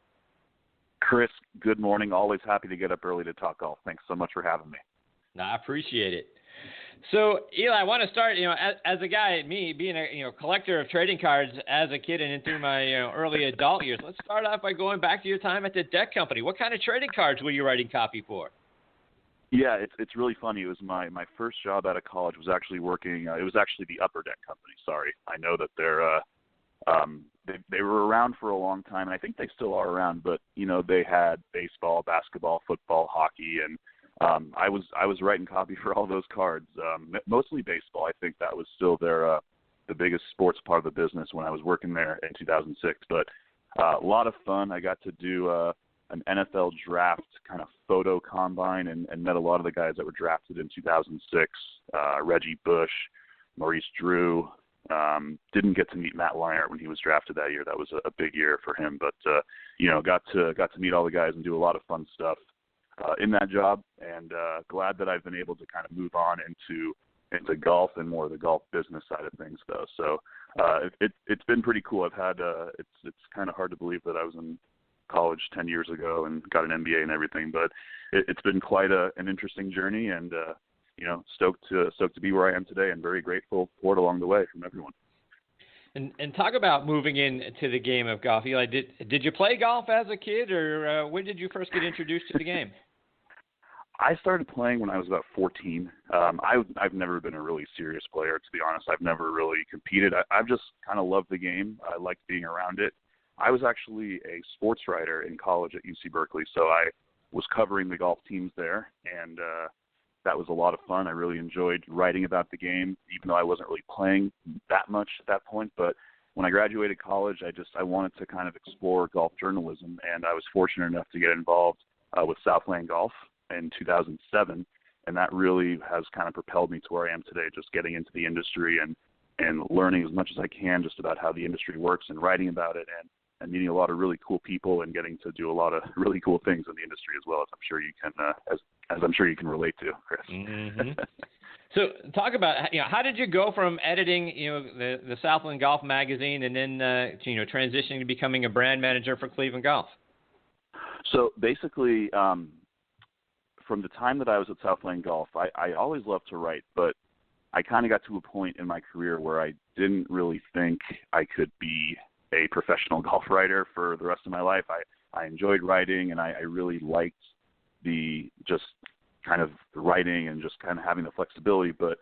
Chris, good morning. Always happy to get up early to talk golf. Thanks so much for having me. No, I appreciate it. So, Eli, I want to start, as a guy, me being a collector of trading cards as a kid and into my early adult years. Let's start off by going back to your time at the Deck Company. What kind of trading cards were you writing copy for? Yeah, it's really funny. It was my first job out of college was actually working. It was actually the Upper Deck Company. Sorry, I know that they were around for a long time, and I think they still are around. But they had baseball, basketball, football, hockey, and I was writing copy for all those cards, mostly baseball. I think that was still the biggest sports part of the business when I was working there in 2006. But a lot of fun. I got to do an NFL draft kind of photo combine and met a lot of the guys that were drafted in 2006. Reggie Bush, Maurice Drew. Didn't get to meet Matt Leinart when he was drafted that year. That was a big year for him. But got to meet all the guys and do a lot of fun stuff in that job, and glad that I've been able to kind of move on into golf and more of the golf business side of things, though. So it's been pretty cool. I've had it's kind of hard to believe that I was in college 10 years ago and got an MBA and everything, but it's been quite an interesting journey, and stoked to be where I am today, and very grateful for it along the way from everyone. And talk about moving into the game of golf. Eli, did you play golf as a kid, or when did you first get introduced to the game? I started playing when I was about 14. I've never been a really serious player, to be honest. I've never really competed. I've just kind of loved the game. I liked being around it. I was actually a sports writer in college at UC Berkeley, so I was covering the golf teams there, and that was a lot of fun. I really enjoyed writing about the game, even though I wasn't really playing that much at that point. But when I graduated college, I wanted to kind of explore golf journalism, and I was fortunate enough to get involved with Southland Golf in 2007, and that really has kind of propelled me to where I am today, just getting into the industry and learning as much as I can just about how the industry works and writing about it, and meeting a lot of really cool people and getting to do a lot of really cool things in the industry as well, as I'm sure you can as I'm sure you can relate to, Chris. Mm-hmm. So talk about how did you go from editing the Southland Golf magazine and then transitioning to becoming a brand manager for Cleveland Golf? So basically, from the time that I was at South Lane Golf, I always loved to write, but I kind of got to a point in my career where I didn't really think I could be a professional golf writer for the rest of my life. I enjoyed writing, and I really liked the just kind of the writing and just kind of having the flexibility, but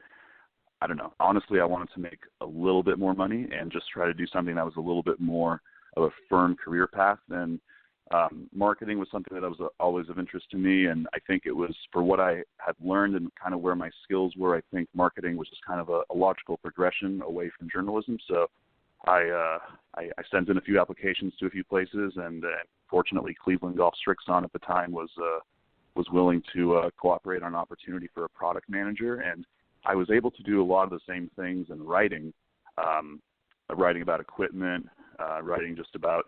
I don't know. Honestly, I wanted to make a little bit more money and just try to do something that was a little bit more of a firm career path. And marketing was something that was always of interest to me, and I think it was for what I had learned and kind of where my skills were. I think marketing was just kind of a logical progression away from journalism. So I sent in a few applications to a few places, and fortunately, Cleveland Golf Srixon at the time was willing to cooperate on an opportunity for a product manager, and I was able to do a lot of the same things in writing, writing about equipment, writing just about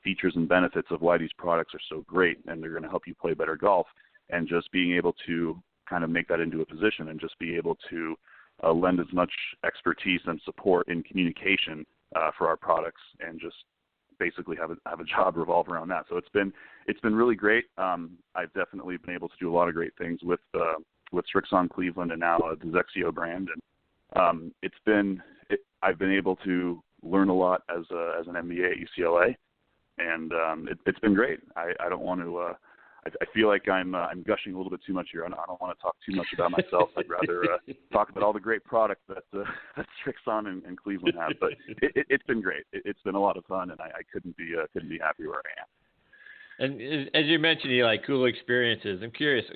features and benefits of why these products are so great and they're going to help you play better golf, and just being able to kind of make that into a position and just be able to lend as much expertise and support in communication for our products, and just basically have a job revolve around that. So it's been really great. I've definitely been able to do a lot of great things with Srixon Cleveland and now the Zexio brand, and I've been able to learn a lot as an MBA at UCLA, and it's been great. I don't want to. I feel like I'm gushing a little bit too much here. I don't want to talk too much about myself. I'd rather talk about all the great products that Srixon and Cleveland have. But it's been great. It's been a lot of fun, and I couldn't be happier where I am. And as you mentioned, Eli, cool experiences. I'm curious,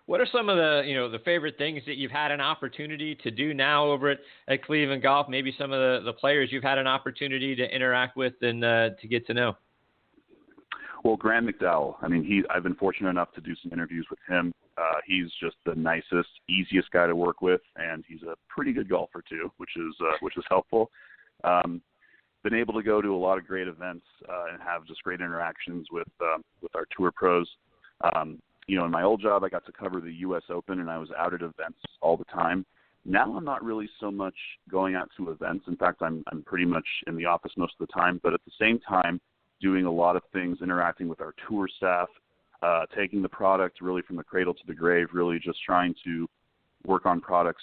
what are some of the favorite things that you've had an opportunity to do now over at Cleveland Golf? Maybe some of the players you've had an opportunity to interact with and to get to know. Well, Graham McDowell. I mean, I've been fortunate enough to do some interviews with him. He's just the nicest, easiest guy to work with, and he's a pretty good golfer too, which is helpful. Been able to go to a lot of great events and have just great interactions with our tour pros. In my old job, I got to cover the U.S. Open, and I was out at events all the time. Now I'm not really so much going out to events. In fact, I'm pretty much in the office most of the time. But at the same time, doing a lot of things, interacting with our tour staff, taking the product really from the cradle to the grave, really just trying to work on products,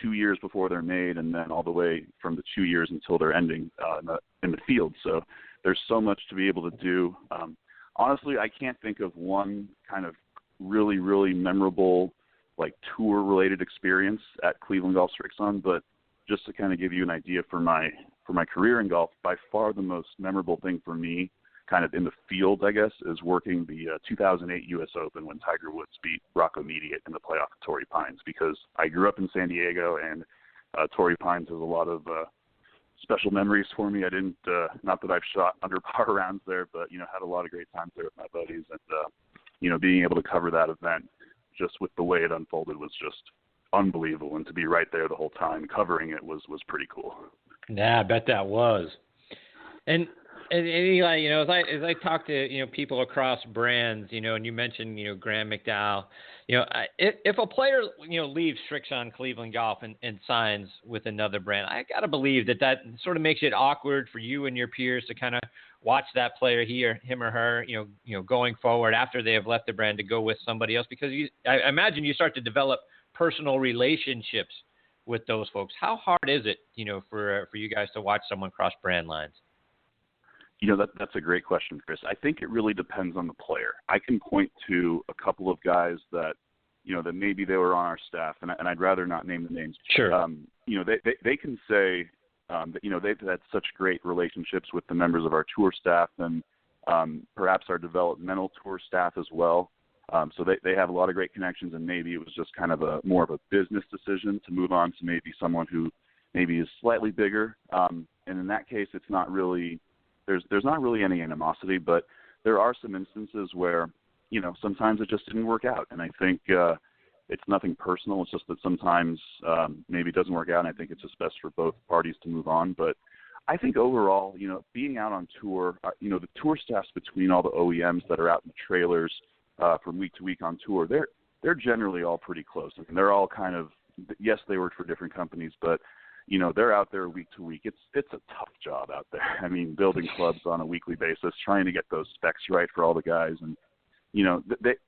2 years before they're made, and then all the way from the 2 years until they're ending in the field. So there's so much to be able to do. Honestly, I can't think of one kind of really, really memorable tour-related experience at Cleveland Golf Srixon, but just to kind of give you an idea for my career in golf, by far the most memorable thing for me, kind of in the field, I guess, is working the 2008 U.S. Open when Tiger Woods beat Rocco Mediate in the playoff at Torrey Pines, because I grew up in San Diego, and Torrey Pines has a lot of special memories for me. I didn't, not that I've shot under par rounds there, but, had a lot of great times there with my buddies, and, being able to cover that event just with the way it unfolded was just unbelievable, and to be right there the whole time covering it was pretty cool. Yeah, I bet that was. And Eli, as I talk to people across brands, and you mentioned Graham McDowell, if a player leaves Srixon Cleveland Golf and signs with another brand, I got to believe that sort of makes it awkward for you and your peers to kind of watch that player, him or her, going forward after they have left the brand to go with somebody else, because I imagine you start to develop personal relationships with those folks. How hard is it, for you guys to watch someone cross brand lines? That's a great question, Chris. I think it really depends on the player. I can point to a couple of guys that, that maybe they were on our staff, and I'd rather not name the names. Sure. They can say that, they've had such great relationships with the members of our tour staff and perhaps our developmental tour staff as well. So they have a lot of great connections, and maybe it was just kind of more of a business decision to move on to maybe someone who maybe is slightly bigger. And in that case, it's not really there's not really any animosity, but there are some instances where sometimes it just didn't work out, and I think it's nothing personal. It's just that sometimes maybe it doesn't work out, and I think it's just best for both parties to move on. But I think overall, being out on tour, the tour staffs between all the OEMs that are out in the trailers from week to week on tour, they're generally all pretty close. I mean, they're all kind of, yes, they work for different companies, but they're out there week to week. It's a tough job out there. I mean, building clubs on a weekly basis, trying to get those specs right for all the guys, and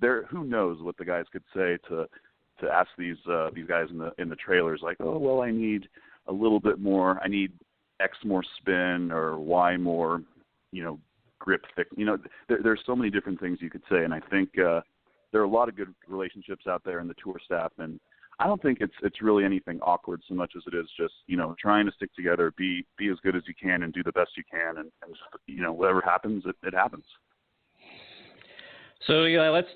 they're, who knows what the guys could say to ask these guys in the trailers, like, oh, well, I need a little bit more, I need X more spin or Y more, grip thick. There's so many different things you could say, and I think there are a lot of good relationships out there in the tour staff, and I don't think it's really anything awkward so much as it is just, trying to stick together, be as good as you can and do the best you can, and whatever happens, it happens. So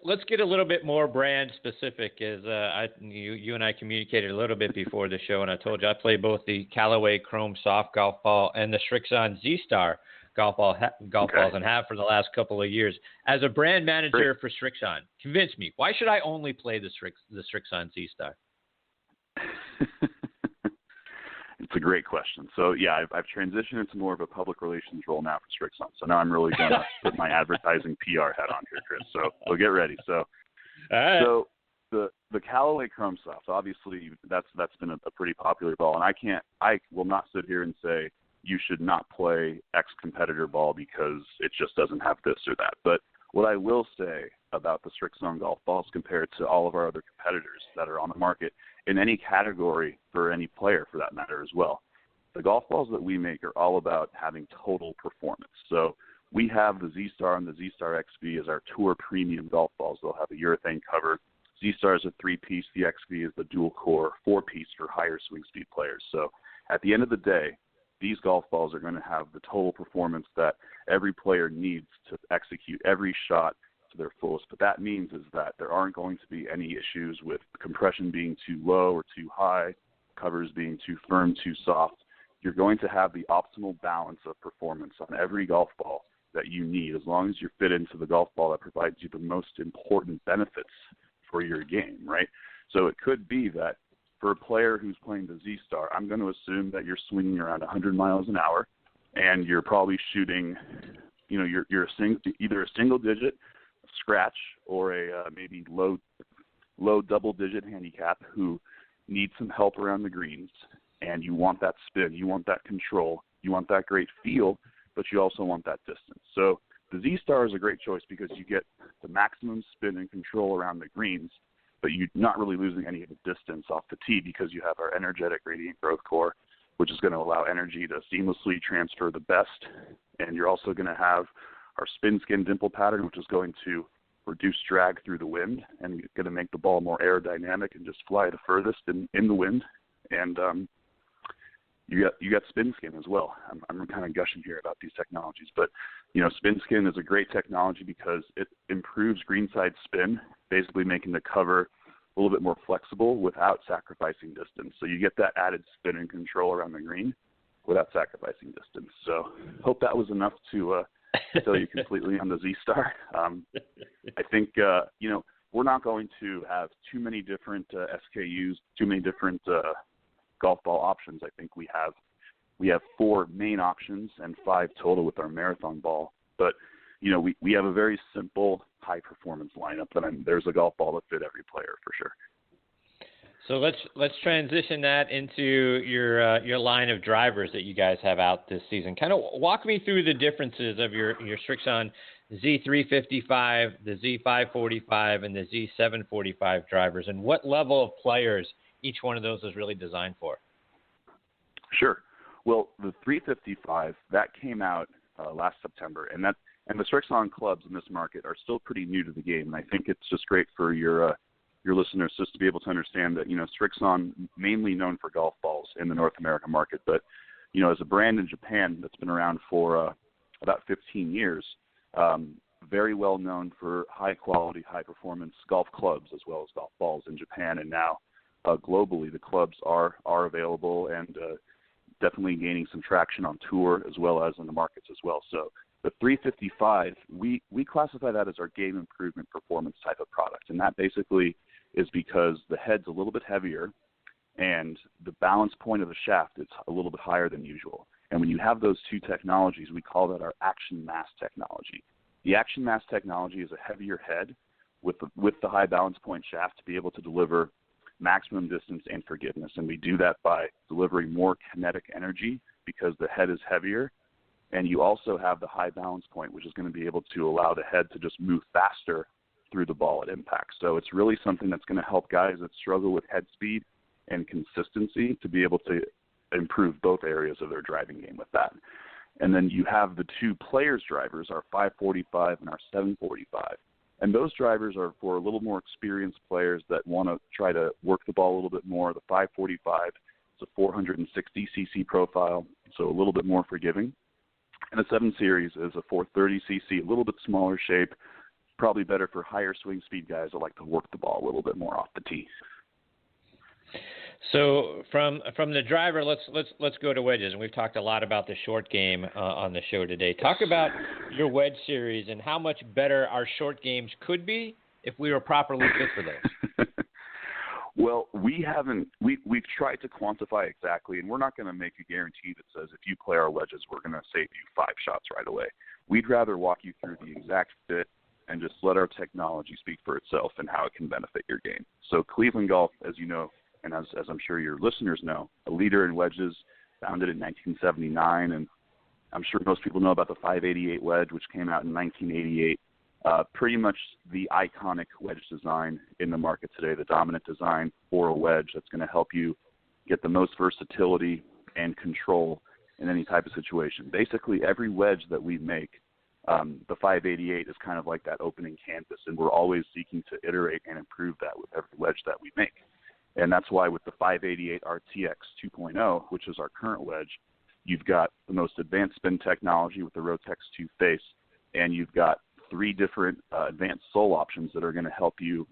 let's get a little bit more brand specific. As you and I communicated a little bit before the show, and I told you I play both the Callaway Chrome Soft golf ball and the Srixon Z-Star golf balls, and have for the last couple of years. As a brand manager for Srixon, convince me, why should I only play the Srixon Z-Star? It's a great question. So, yeah, I've transitioned into more of a public relations role now for Srixon. So now I'm really going to put my advertising PR hat on here, Chris. So get ready. So, all right. So the Callaway Chrome Soft, obviously that's been a pretty popular ball, and I will not sit here and say you should not play X competitor ball because it just doesn't have this or that. But what I will say about the Srixon golf balls compared to all of our other competitors that are on the market in any category for any player for that matter as well, the golf balls that we make are all about having total performance. So we have the Z-Star and the Z-Star XV as our tour premium golf balls. They'll have a urethane cover. Z-Star is a 3-piece. The XV is the dual core 4-piece for higher swing speed players. So at the end of the day, these golf balls are going to have the total performance that every player needs to execute every shot to their fullest. But that means is that there aren't going to be any issues with compression being too low or too high, covers being too firm, too soft. You're going to have the optimal balance of performance on every golf ball that you need, as long as you fit into the golf ball that provides you the most important benefits for your game, right? So it could be that for a player who's playing the Z-Star, I'm going to assume that you're swinging around 100 miles an hour, and you're probably shooting, you're either a single digit scratch or a maybe low double-digit handicap who needs some help around the greens, and you want that spin, you want that control, you want that great feel, but you also want that distance. So the Z-Star is a great choice because you get the maximum spin and control around the greens, but you're not really losing any of the distance off the tee because you have our energetic radiant growth core, which is going to allow energy to seamlessly transfer the best. And you're also going to have our spin skin dimple pattern, which is going to reduce drag through the wind and going to make the ball more aerodynamic and just fly the furthest in the wind. And you got spin skin as well. I'm kind of gushing here about these technologies, but spin skin is a great technology because it improves greenside spin, basically making the cover a little bit more flexible without sacrificing distance. So you get that added spin and control around the green without sacrificing distance. So hope that was enough to tell you completely on the Z-Star. I think, we're not going to have too many different SKUs, too many different golf ball options. I think we have 4 main options and 5 total with our marathon ball. But, we have a very simple high-performance lineup, and there's a golf ball that fit every player for sure. So let's transition that into your line of drivers that you guys have out this season. Kind of walk me through the differences of your Srixon Z355, the Z545, and the Z745 drivers, and what level of players each one of those is really designed for. Sure. Well, the 355 that came out last September, and the Srixon clubs in this market are still pretty new to the game, and I think it's just great for your listeners just to be able to understand that Srixon mainly known for golf balls in the North American market, but as a brand in Japan that's been around for about 15 years, very well known for high quality, high performance golf clubs as well as golf balls in Japan, and now globally the clubs are available and definitely gaining some traction on tour as well as in the markets as well. So the 355, we classify that as our game improvement performance type of product, and that basically is because the head's a little bit heavier and the balance point of the shaft is a little bit higher than usual. And when you have those two technologies, we call that our action mass technology. The action mass technology is a heavier head with the high balance point shaft to be able to deliver maximum distance and forgiveness. And we do that by delivering more kinetic energy because the head is heavier. And you also have the high balance point, which is going to be able to allow the head to just move faster through the ball at impact. So it's really something that's going to help guys that struggle with head speed and consistency to be able to improve both areas of their driving game with that. And then you have the two players drivers, our 545 and our 745. And those drivers are for a little more experienced players that want to try to work the ball a little bit more. The 545 is a 460cc profile, so a little bit more forgiving. And the 7 Series is a 430cc, a little bit smaller shape, probably better for higher swing speed guys that like to work the ball a little bit more off the tee. So from the driver, let's go to wedges, and we've talked a lot about the short game on the show today. Talk about your wedge series and how much better our short games could be if we were properly fit for those. Well, we've tried to quantify exactly, and we're not going to make a guarantee that says if you play our wedges, we're going to save you 5 shots right away. We'd rather walk you through the exact fit and just let our technology speak for itself and how it can benefit your game. So Cleveland Golf, as you know, and as I'm sure your listeners know, a leader in wedges, founded in 1979, and I'm sure most people know about the 588 wedge, which came out in 1988. Pretty much the iconic wedge design in the market today, the dominant design for a wedge that's going to help you get the most versatility and control in any type of situation. Basically, every wedge that we make, the 588 is kind of like that opening canvas, and we're always seeking to iterate and improve that with every wedge that we make. And that's why with the 588 RTX 2.0, which is our current wedge, you've got the most advanced spin technology with the Rotex 2 face, and you've got 3 different advanced sole options that are going to help you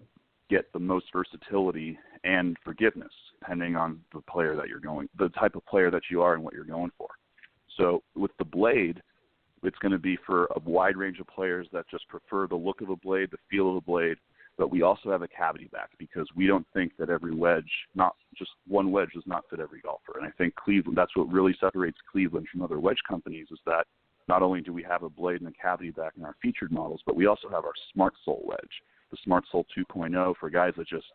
get the most versatility and forgiveness, depending on the player that you're going, the type of player that you are and what you're going for. So with the blade, it's going to be for a wide range of players that just prefer the look of the blade, the feel of the blade, but we also have a cavity back because we don't think that every wedge, not just one wedge, does not fit every golfer. And I think Cleveland, that's what really separates Cleveland from other wedge companies, is that not only do we have a blade and a cavity back in our featured models, but we also have our Smart Sole wedge, the Smart Sole 2.0 for guys that just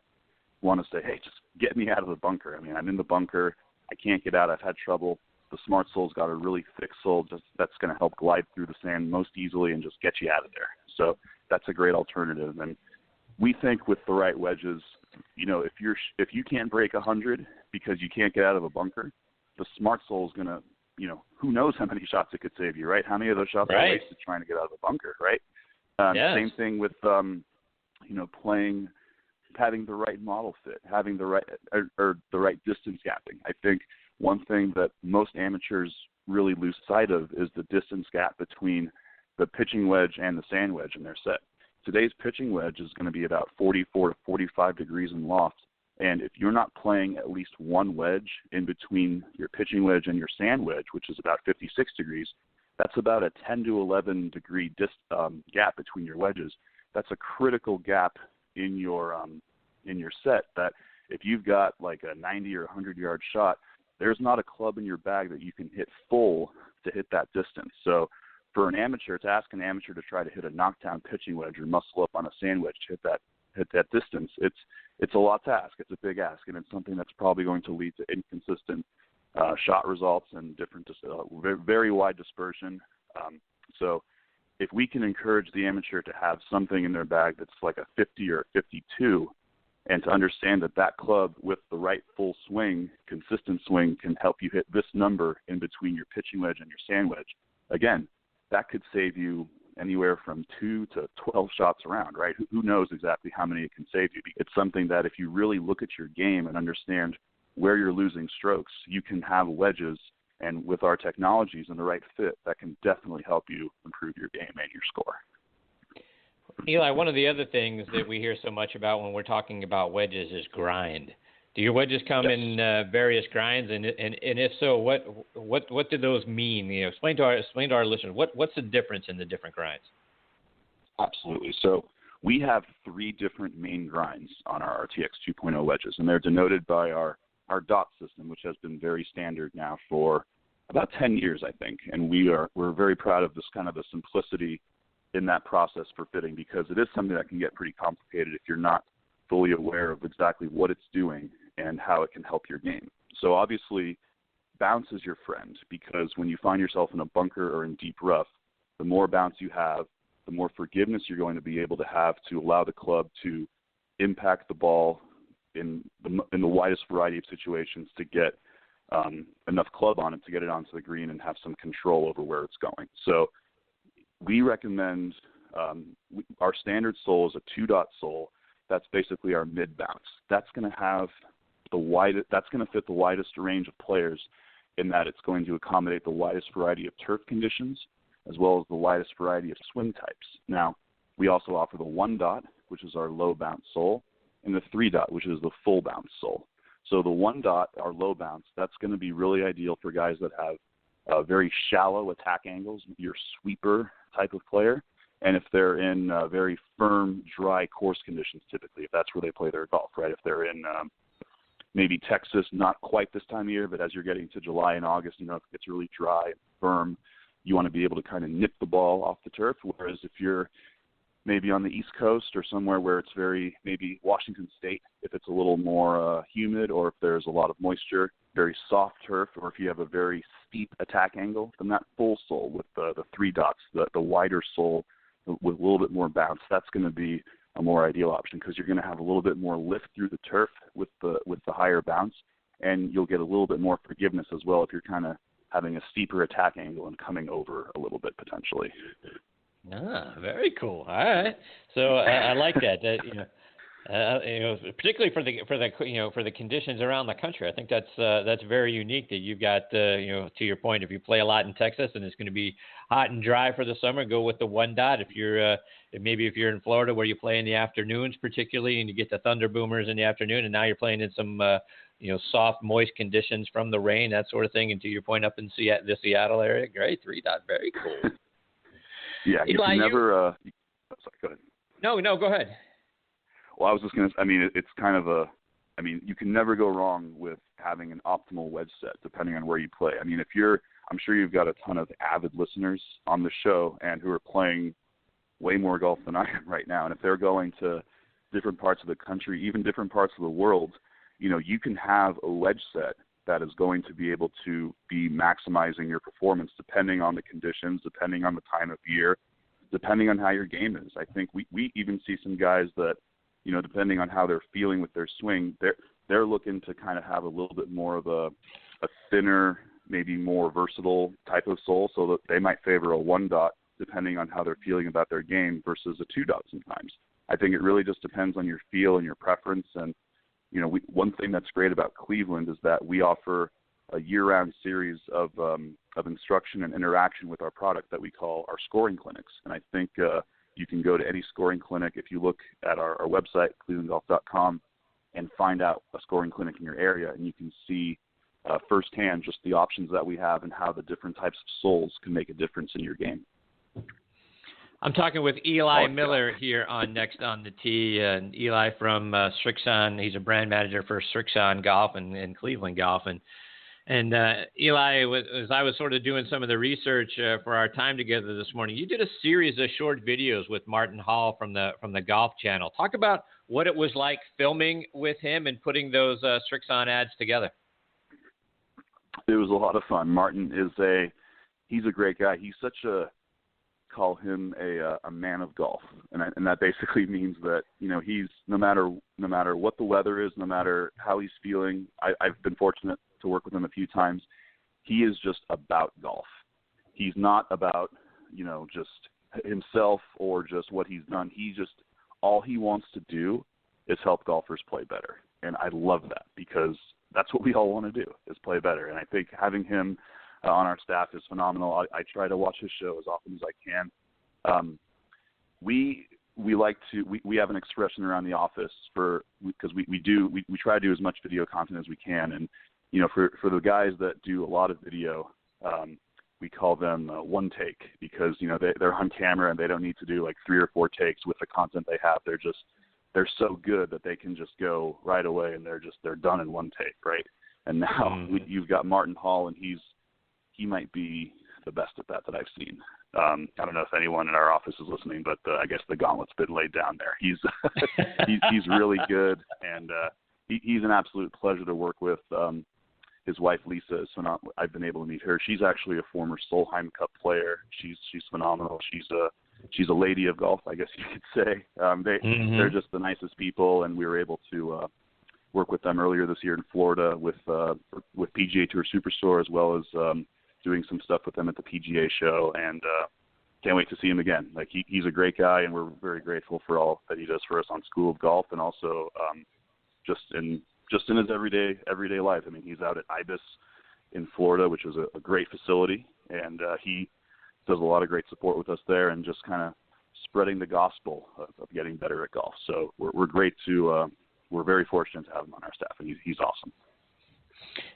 want to say, hey, just get me out of the bunker. I mean, I'm in the bunker. I can't get out. I've had trouble. The Smart Sole's got a really thick sole that's going to help glide through the sand most easily and just get you out of there. So that's a great alternative. And we think with the right wedges, you know, if you can't break 100 because you can't get out of a bunker, the Smart Sole is going to, you know, who knows how many shots it could save you, right? How many of those shots are wasted trying to get out of a bunker, right? Yes. Same thing with, you know, having the right model fit, having the right or the right distance gapping. I think one thing that most amateurs really lose sight of is the distance gap between the pitching wedge and the sand wedge in their set. Today's pitching wedge is going to be about 44 to 45 degrees in loft, and if you're not playing at least one wedge in between your pitching wedge and your sand wedge, which is about 56 degrees, that's about a 10 to 11 degree gap between your wedges. That's a critical gap in your set that if you've got like a 90 or 100-yard shot, there's not a club in your bag that you can hit full to hit that distance. So for an amateur, to ask an amateur to try to hit a knockdown pitching wedge or muscle up on a sand wedge to hit that distance, it's a lot to ask. It's a big ask, and it's something that's probably going to lead to inconsistent shot results and different, very wide dispersion. So if we can encourage the amateur to have something in their bag that's like a 50 or a 52, and to understand that club with the right full swing, consistent swing, can help you hit this number in between your pitching wedge and your sand wedge, again, that could save you anywhere from 2 to 12 shots around, right? Who knows exactly how many it can save you? It's something that if you really look at your game and understand where you're losing strokes, you can have wedges, and with our technologies and the right fit, that can definitely help you improve your game and your score. Eli, one of the other things that we hear so much about when we're talking about wedges is grind. Do your wedges come in various grinds, and if so, what do those mean? You know, explain to our listeners what's the difference in the different grinds. Absolutely. So we have 3 different main grinds on our RTX 2.0 wedges, and they're denoted by our dot system, which has been very standard now for about 10 years, I think, and we're very proud of this kind of the simplicity in that process for fitting, because it is something that can get pretty complicated if you're not fully aware of exactly what it's doing and how it can help your game. So obviously, bounce is your friend, because when you find yourself in a bunker or in deep rough, the more bounce you have, the more forgiveness you're going to be able to have to allow the club to impact the ball in the widest variety of situations to get enough club on it to get it onto the green and have some control over where it's going. So we recommend our standard sole is a 2-dot sole. That's basically our mid bounce. That's going to have that's going to fit the widest range of players in that it's going to accommodate the widest variety of turf conditions as well as the widest variety of swing types. Now, we also offer the 1-dot, which is our low bounce sole, and the 3-dot, which is the full bounce sole. So the 1-dot, our low bounce, that's going to be really ideal for guys that have very shallow attack angles, your sweeper type of player, and if they're in very firm, dry course conditions typically, if that's where they play their golf, right? If they're in maybe Texas, not quite this time of year, but as you're getting to July and August, if it gets really dry and firm, you want to be able to kind of nip the ball off the turf, whereas if you're maybe on the East Coast or somewhere where it's maybe Washington State, if it's a little more humid or if there's a lot of moisture, very soft turf, or if you have a very steep attack angle, then that full sole with the 3 dots, the wider sole with a little bit more bounce, that's going to be a more ideal option because you're going to have a little bit more lift through the turf with the higher bounce, and you'll get a little bit more forgiveness as well if you're kind of having a steeper attack angle and coming over a little bit potentially. Ah, very cool. All right. So I like that. Particularly for the conditions around the country, I think that's very unique that you've got. To your point, if you play a lot in Texas and it's going to be hot and dry for the summer, go with the 1-dot. If you're in Florida where you play in the afternoons, particularly, and you get the thunder boomers in the afternoon, and now you're playing in some soft, moist conditions from the rain, that sort of thing. And to your point, up in the Seattle area, great 3-dot, very cool. Yeah, you Eli, can never. Sorry, go ahead. No, go ahead. Well, I was just going to. It's kind of you can never go wrong with having an optimal wedge set, depending on where you play. I'm sure you've got a ton of avid listeners on the show and who are playing way more golf than I am right now. And if they're going to different parts of the country, even different parts of the world, you can have a wedge set that is going to be able to be maximizing your performance depending on the conditions, depending on the time of year, depending on how your game is. I think we even see some guys that, depending on how they're feeling with their swing, they're looking to kind of have a little bit more of a thinner, maybe more versatile type of sole, so that they might favor a 1-dot depending on how they're feeling about their game versus a 2-dot sometimes. I think it really just depends on your feel and your preference. And one thing that's great about Cleveland is that we offer a year-round series of instruction and interaction with our product that we call our scoring clinics. And I think you can go to any scoring clinic if you look at our website, clevelandgolf.com, and find out a scoring clinic in your area, and you can see firsthand just the options that we have and how the different types of soles can make a difference in your game. I'm talking with Eli Miller here on Next on the Tee, and Eli from Srixon. He's a brand manager for Srixon Golf and Cleveland Golf. And Eli, as I was sort of doing some of the research for our time together this morning, you did a series of short videos with Martin Hall from the Golf Channel. Talk about what it was like filming with him and putting those Srixon ads together. It was a lot of fun. Martin he's a great guy. He's call him a man of golf, and that basically means that he's no matter what the weather is, no matter how he's feeling. I've been fortunate to work with him a few times. He is just about golf. He's not about just himself or just what he's done. All he wants to do is help golfers play better, and I love that because that's what we all want to do is play better. And I think having him on our staff is phenomenal. I try to watch his show as often as I can. We have an expression around the office because we try to do as much video content as we can, and for the guys that do a lot of video, we call them one take because they're on camera and they don't need to do like 3 or 4 takes with the content they have. They're so good that they can just go right away and they're done in 1 take, right? And now you've got Martin Hall, and he might be the best at that I've seen. I don't know if anyone in our office is listening, but I guess the gauntlet's been laid down there. He's really good, and he's an absolute pleasure to work with. His wife Lisa is phenomenal. I've been able to meet her. She's actually a former Solheim Cup player. She's phenomenal. She's she's a lady of golf, I guess you could say. They're just the nicest people, and we were able to work with them earlier this year in Florida with PGA Tour Superstore, as well as doing some stuff with them at the PGA show, and can't wait to see him again. Like he's a great guy, and we're very grateful for all that he does for us on School of Golf, and also just in his everyday life. I mean, he's out at IBIS in Florida, which is a great facility, and he does a lot of great support with us there, and just kind of spreading the gospel of getting better at golf. So we're great to we're very fortunate to have him on our staff, and he's awesome.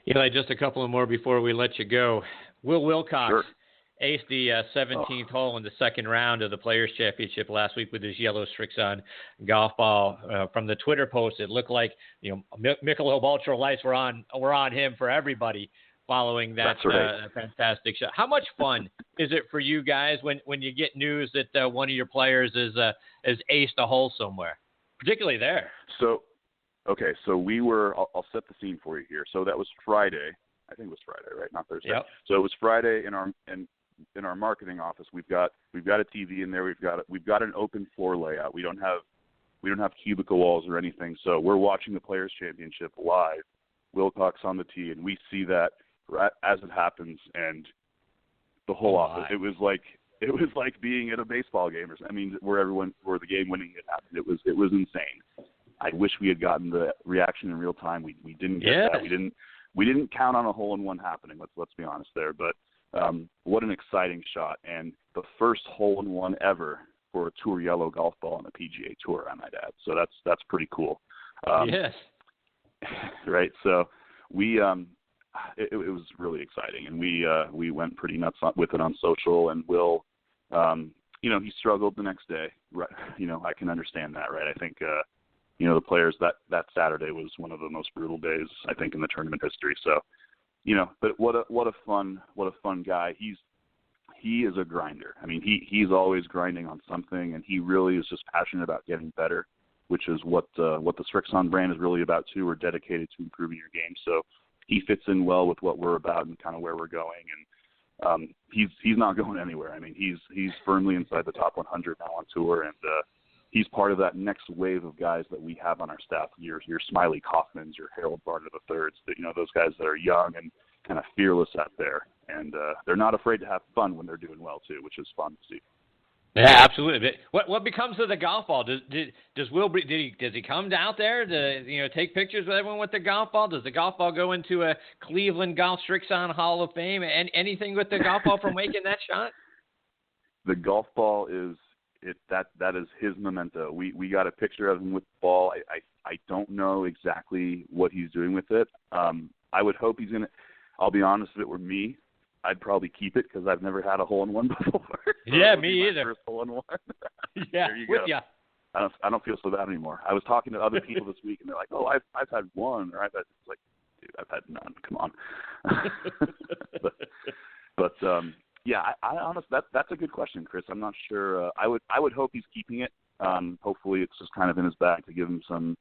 Eli, just a couple of more before we let you go. Will Wilcox aced the 17th hole in the second round of the Players' Championship last week with his yellow Srixon golf ball. From the Twitter post, it looked like Michelob Ultra Lights were on him for everybty following that fantastic shot. How much fun is it for you guys when you get news that one of your players is aced a hole somewhere, particularly there? So we were. I'll set the scene for you here. So that was Friday. I think it was Friday, right? Not Thursday. Yep. So it was Friday in our marketing office. We've got a TV in there. We've got an open floor layout. We don't have cubicle walls or anything. So we're watching the Players' Championship live. Wilcox on the tee, and we see that as it happens, and the whole office. It was like being at a baseball game, where the game winning hit happened. It was insane. I wish we had gotten the reaction in real time. We didn't get that. We didn't count on a hole-in-one happening. Let's be honest there. But what an exciting shot, and the first hole-in-one ever for a Tour Yellow golf ball on the PGA Tour, I might add. So that's pretty cool. Yes. Right. So we it was really exciting, and we went pretty nuts with it on social. And Will, he struggled the next day. Right. I can understand that. Right. I think. The players that Saturday was one of the most brutal days, I think, in the tournament history. So, but what a fun guy. He is a grinder. I mean, he's always grinding on something, and he really is just passionate about getting better, which is what the Srixon brand is really about too. We're dedicated to improving your game. So he fits in well with what we're about and kind of where we're going. And he's not going anywhere. I mean, he's firmly inside the top 100 now on tour, and he's part of that next wave of guys that we have on our staff. Your Smiley Kaufmans, your Harold Varner IIIs, those guys that are young and kind of fearless out there, and they're not afraid to have fun when they're doing well too, which is fun to see. Yeah, absolutely. But what becomes of the golf ball? Does Will does he come out there to take pictures with everyone with the golf ball? Does the golf ball go into a Cleveland Golf Srixon Hall of Fame? And anything with the golf ball from making that shot? The golf ball is. That is his memento. We got a picture of him with the ball. I don't know exactly what he's doing with it. I would hope he's gonna. I'll be honest, if it were me, I'd probably keep it because I've never had a hole-in-one before. Yeah, me either. First hole-in-one. Yeah, there you go. Yeah. I don't feel so bad anymore. I was talking to other people this week, and they're like, "Oh, I've had one," or I've had dude, I've had none. Come on. but yeah, I honestly, that's a good question, Chris. I'm not sure. I would hope he's keeping it. Hopefully, it's just kind of in his bag to give him some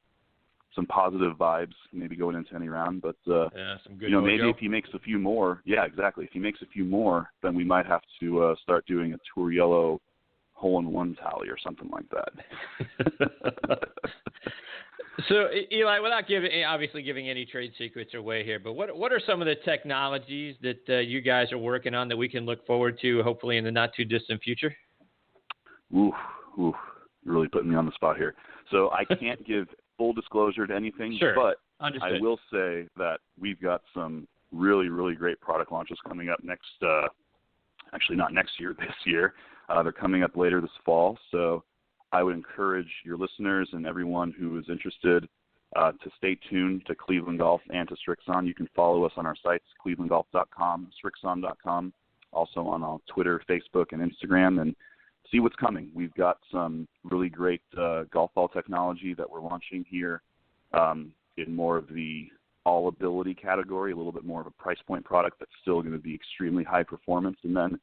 positive vibes, maybe going into any round. But some good maybe if he makes a few more, exactly. If he makes a few more, then we might have to start doing a Tour Yellow hole-in-one tally or something like that. So, Eli, without obviously giving any trade secrets away here, but what are some of the technologies that you guys are working on that we can look forward to, hopefully in the not-too-distant future? Ooh, you're really putting me on the spot here. So I can't give full disclosure to anything, sure. But Understood. I will say that we've got some really, really great product launches coming up next, actually not next year, this year. They're coming up later this fall, so I would encourage your listeners and everyone who is interested to stay tuned to Cleveland Golf and to Srixon. You can follow us on our sites, clevelandgolf.com, Srixon.com, also on Twitter, Facebook, and Instagram, and see what's coming. We've got some really great golf ball technology that we're launching here in more of the all-ability category, a little bit more of a price point product that's still going to be extremely high performance. And then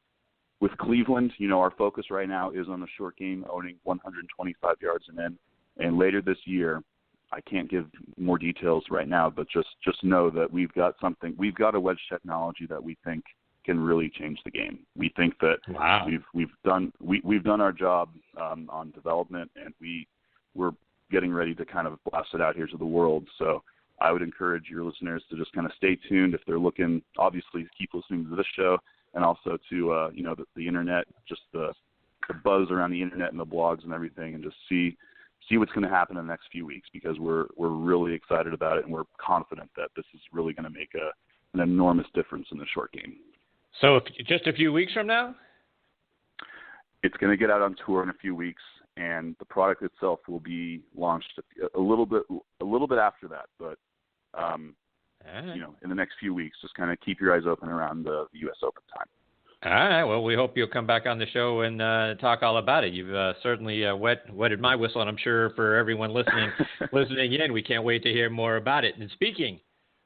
with Cleveland, our focus right now is on the short game, owning 125 yards and in. And later this year, I can't give more details right now, but just know that we've got a wedge technology that we think can really change the game. We think that we've done our job on development, and we're getting ready to kind of blast it out here to the world. So I would encourage your listeners to just kind of stay tuned if they're looking. Obviously, keep listening to this show, and also to the internet, just the buzz around the internet and the blogs and everything, and just see what's going to happen in the next few weeks, because we're really excited about it, and we're confident that this is really going to make an enormous difference in the short game. So just a few weeks from now? It's going to get out on tour in a few weeks, and the product itself will be launched a little bit after that. But in the next few weeks, just kind of keep your eyes open around the U.S. Open time. All right. Well, we hope you'll come back on the show and talk all about it. You've certainly wetted my whistle, and I'm sure for everyone listening in, we can't wait to hear more about it. And speaking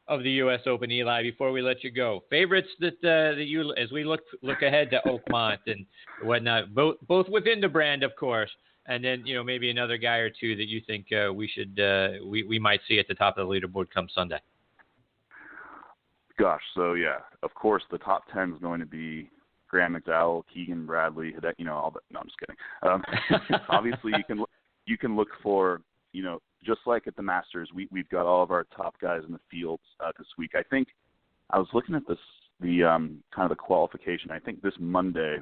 of the U.S. Open, Eli, before we let you go, favorites that you, as we look ahead to Oakmont and whatnot, both within the brand, of course, and then maybe another guy or two that you think we might see at the top of the leaderboard come Sunday. Gosh, so yeah, of course the top 10 is going to be Graham McDowell, Keegan Bradley, all that. No, I'm just kidding. Obviously, you can look for, just like at the Masters, we've got all of our top guys in the fields this week. I think I was looking at the kind of the qualification. I think this Monday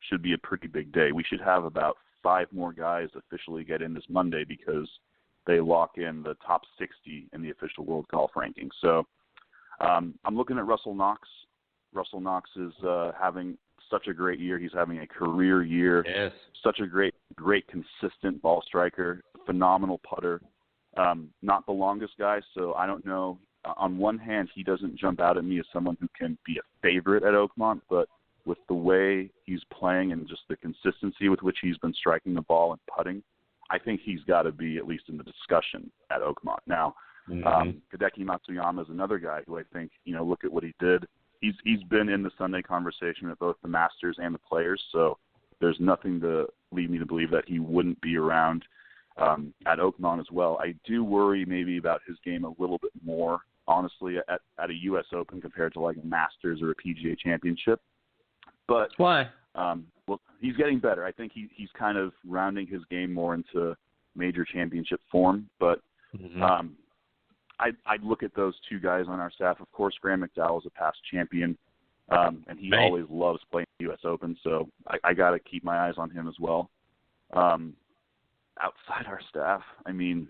should be a pretty big day. We should have about 5 more guys officially get in this Monday, because they lock in the top 60 in the official World Golf Rankings. So I'm looking at Russell Knox. Russell Knox is having such a great year. He's having a career year. Yes. Such a great consistent ball striker, phenomenal putter. Not the longest guy, so I don't know. On one hand, he doesn't jump out at me as someone who can be a favorite at Oakmont, but with the way he's playing and just the consistency with which he's been striking the ball and putting, I think he's got to be at least in the discussion at Oakmont. Now, Hideki Matsuyama is another guy who I think, look at what he did. He's been in the Sunday conversation at both the Masters and the Players, so there's nothing to lead me to believe that he wouldn't be around at Oakmont as well. I do worry maybe about his game a little bit more, honestly, at a U.S. Open compared to like a Masters or a PGA Championship. But why? Well, he's getting better. I think he's kind of rounding his game more into major championship form. But I'd look at those two guys on our staff. Of course, Graham McDowell is a past champion, and he always loves playing the U.S. Open, so I got to keep my eyes on him as well. Outside our staff, I mean,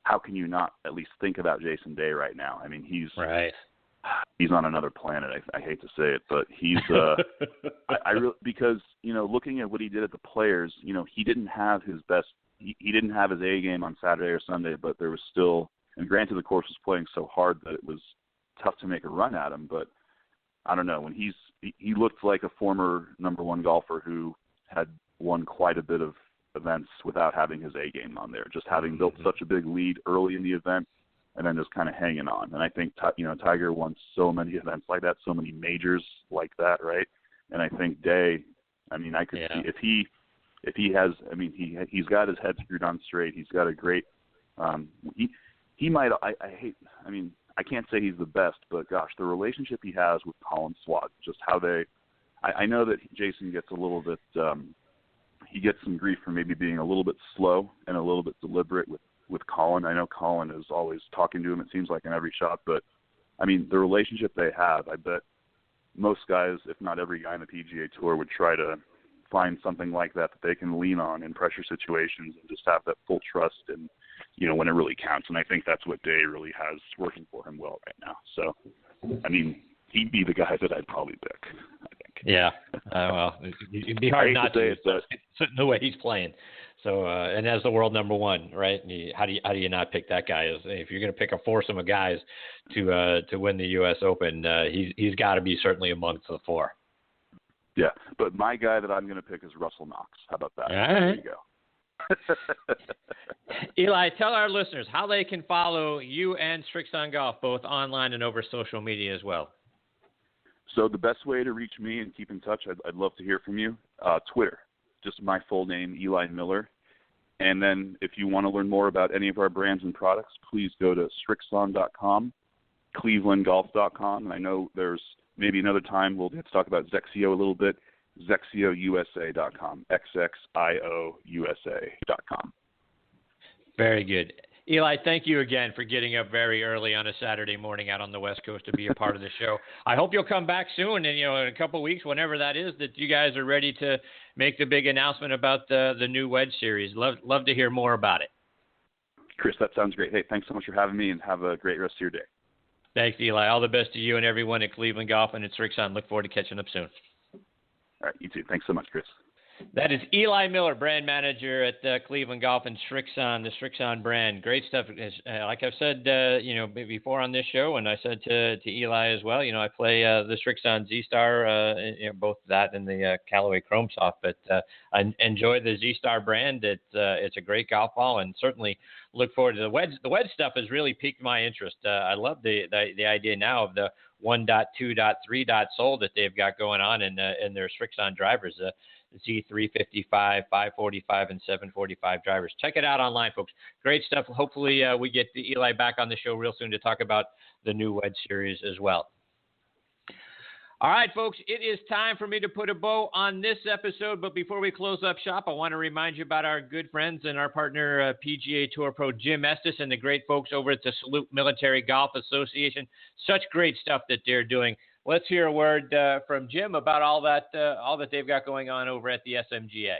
how can you not at least think about Jason Day right now? I mean, he's on another planet. I hate to say it, but he's I really, because looking at what he did at the Players, he didn't have his best. He didn't have his A game on Saturday or Sunday, but there was still. And granted, the course was playing so hard that it was tough to make a run at him. But I don't know, when he looked like a former number one golfer who had won quite a bit of events without having his A game on there, just having built such a big lead early in the event and then just kind of hanging on. And I think Tiger won so many events like that, so many majors like that, right? And I think Day, I mean, I could see if he has, I mean, he's got his head screwed on straight. He's got a great. He might. I can't say he's the best, but gosh, the relationship he has with Colin Swat, just how they. I know that Jason gets a little bit. He gets some grief for maybe being a little bit slow and a little bit deliberate with Colin. I know Colin is always talking to him, it seems like, in every shot, but I mean, the relationship they have, I bet most guys, if not every guy on the PGA Tour, would try to find something like that they can lean on in pressure situations and just have that full trust and, when it really counts. And I think that's what Day really has working for him well right now. So, I mean, he'd be the guy that I'd probably pick, I think. Yeah. Well, it'd be hard not to, the way he's playing. So, and as the world number one, right? How do you not pick that guy? If you're going to pick a foursome of guys to win the U.S. Open, he's got to be certainly amongst the four. Yeah, but my guy that I'm going to pick is Russell Knox. How about that? All right. There you go. Eli, tell our listeners how they can follow you and Srixon Golf, both online and over social media as well. So the best way to reach me and keep in touch, I'd love to hear from you. Twitter, just my full name, Eli Miller. And then if you want to learn more about any of our brands and products, please go to Srixon.com, clevelandgolf.com. And I know there's maybe another time we'll get to talk about Zexio a little bit. ZexioUSA.com. XXIOUSA.com. Very good. Eli, thank you again for getting up very early on a Saturday morning out on the West Coast to be a part of the show. I hope you'll come back soon, and in a couple of weeks, whenever that is, that you guys are ready to make the big announcement about the new wedge series. Love to hear more about it. Chris, that sounds great. Hey, thanks so much for having me, and have a great rest of your day. Thanks, Eli. All the best to you and everyone at Cleveland Golf and at Srixon. Look forward to catching up soon. All right, you too. Thanks so much, Chris. That is Eli Miller, brand manager at Cleveland Golf and Srixon, the Srixon brand. Great stuff. Like I've said, before on this show, and I said to Eli as well, I play the Srixon Z-Star, both that and the Callaway Chrome Soft. But I enjoy the Z-Star brand. It's a great golf ball, and certainly look forward to the wedge. The wedge stuff has really piqued my interest. I love the idea now of the 1.2.3 sole that they've got going on in their Srixon drivers. Z355, 545, and 745 drivers. Check it out online, folks. Great stuff. Hopefully we get Eli back on the show real soon to talk about the new wedge series as well. All right, folks, it is time for me to put a bow on this episode. But before we close up shop, I want to remind you about our good friends and our partner, PGA Tour Pro Jim Estes, and the great folks over at the Salute Military Golf Association. Such great stuff that they're doing. Let's hear a word from Jim about all that they've got going on over at the SMGA.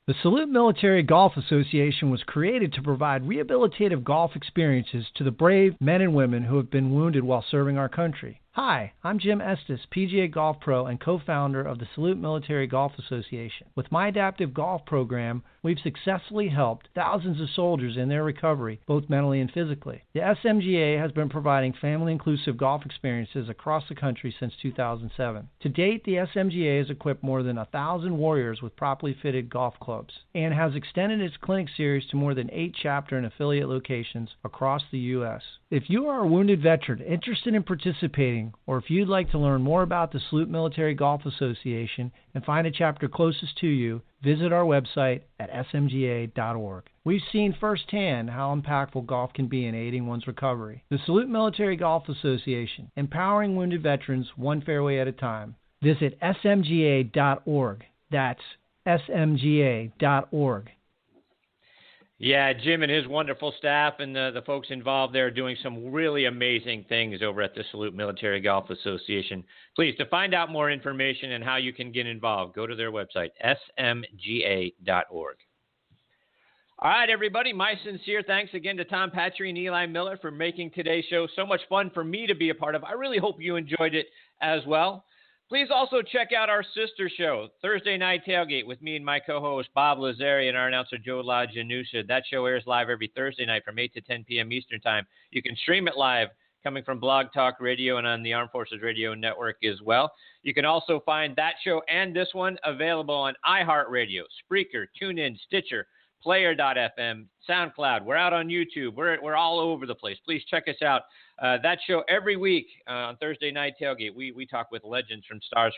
The Salute Military Golf Association was created to provide rehabilitative golf experiences to the brave men and women who have been wounded while serving our country. Hi, I'm Jim Estes, PGA Golf Pro and co-founder of the Salute Military Golf Association. With my adaptive golf program, we've successfully helped thousands of soldiers in their recovery, both mentally and physically. The SMGA has been providing family-inclusive golf experiences across the country since 2007. To date, the SMGA has equipped more than 1,000 warriors with properly fitted golf clubs and has extended its clinic series to more than 8 chapter and affiliate locations across the U.S. If you are a wounded veteran interested in participating, or if you'd like to learn more about the Salute Military Golf Association and find a chapter closest to you, visit our website at smga.org. We've seen firsthand how impactful golf can be in aiding one's recovery. The Salute Military Golf Association, empowering wounded veterans one fairway at a time. Visit smga.org. That's smga.org. Yeah, Jim and his wonderful staff and the folks involved there are doing some really amazing things over at the Salute Military Golf Association. Please, to find out more information and how you can get involved, go to their website, smga.org. All right, everybody, my sincere thanks again to Tom Patri and Eli Miller for making today's show so much fun for me to be a part of. I really hope you enjoyed it as well. Please also check out our sister show, Thursday Night Tailgate, with me and my co-host Bob Lazari and our announcer Joe LaGianusa. That show airs live every Thursday night from 8 to 10 p.m. Eastern Time. You can stream it live coming from Blog Talk Radio and on the Armed Forces Radio Network as well. You can also find that show and this one available on iHeartRadio, Spreaker, TuneIn, Stitcher, Player.fm, SoundCloud. We're out on YouTube. We're all over the place. Please check us out. That show every week on Thursday Night Tailgate. We talk with legends from stars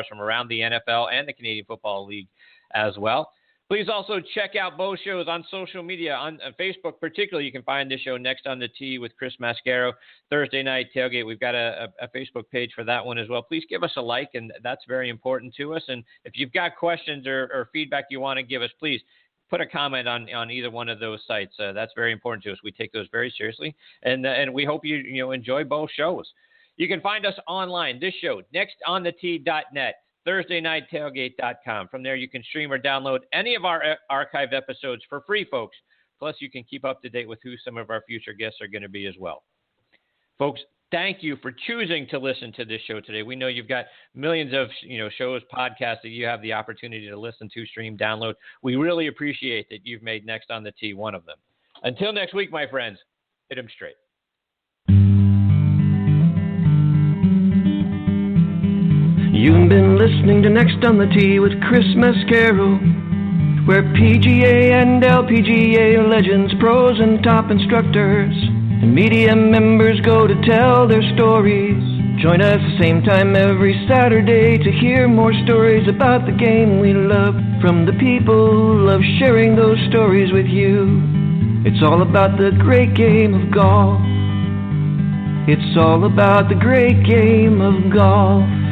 from around the NFL and the Canadian Football League as well. Please also check out both shows on social media, on Facebook particularly. You can find this show, Next on the Tee with Chris Mascaro, Thursday Night Tailgate. We've got a Facebook page for that one as well. Please give us a like, and that's very important to us. And if you've got questions or feedback you want to give us, please put a comment on either one of those sites. That's very important to us. We take those very seriously, and we hope you enjoy both shows. You can find us online. This show, nextonthetee.net, ThursdayNightTailgate.com. From there, you can stream or download any of our archived episodes for free, folks. Plus, you can keep up to date with who some of our future guests are going to be as well. Folks, thank you for choosing to listen to this show today. We know you've got millions of shows, podcasts that you have the opportunity to listen to, stream, download. We really appreciate that you've made Next on the Tee one of them. Until next week, my friends, hit 'em straight. You've been listening to Next on the Tee with Chris Mascaro, where PGA and LPGA legends, pros and top instructors, and media members go to tell their stories. Join us the same time every Saturday to hear more stories about the game we love from the people who love sharing those stories with you. It's all about the great game of golf. It's all about the great game of golf.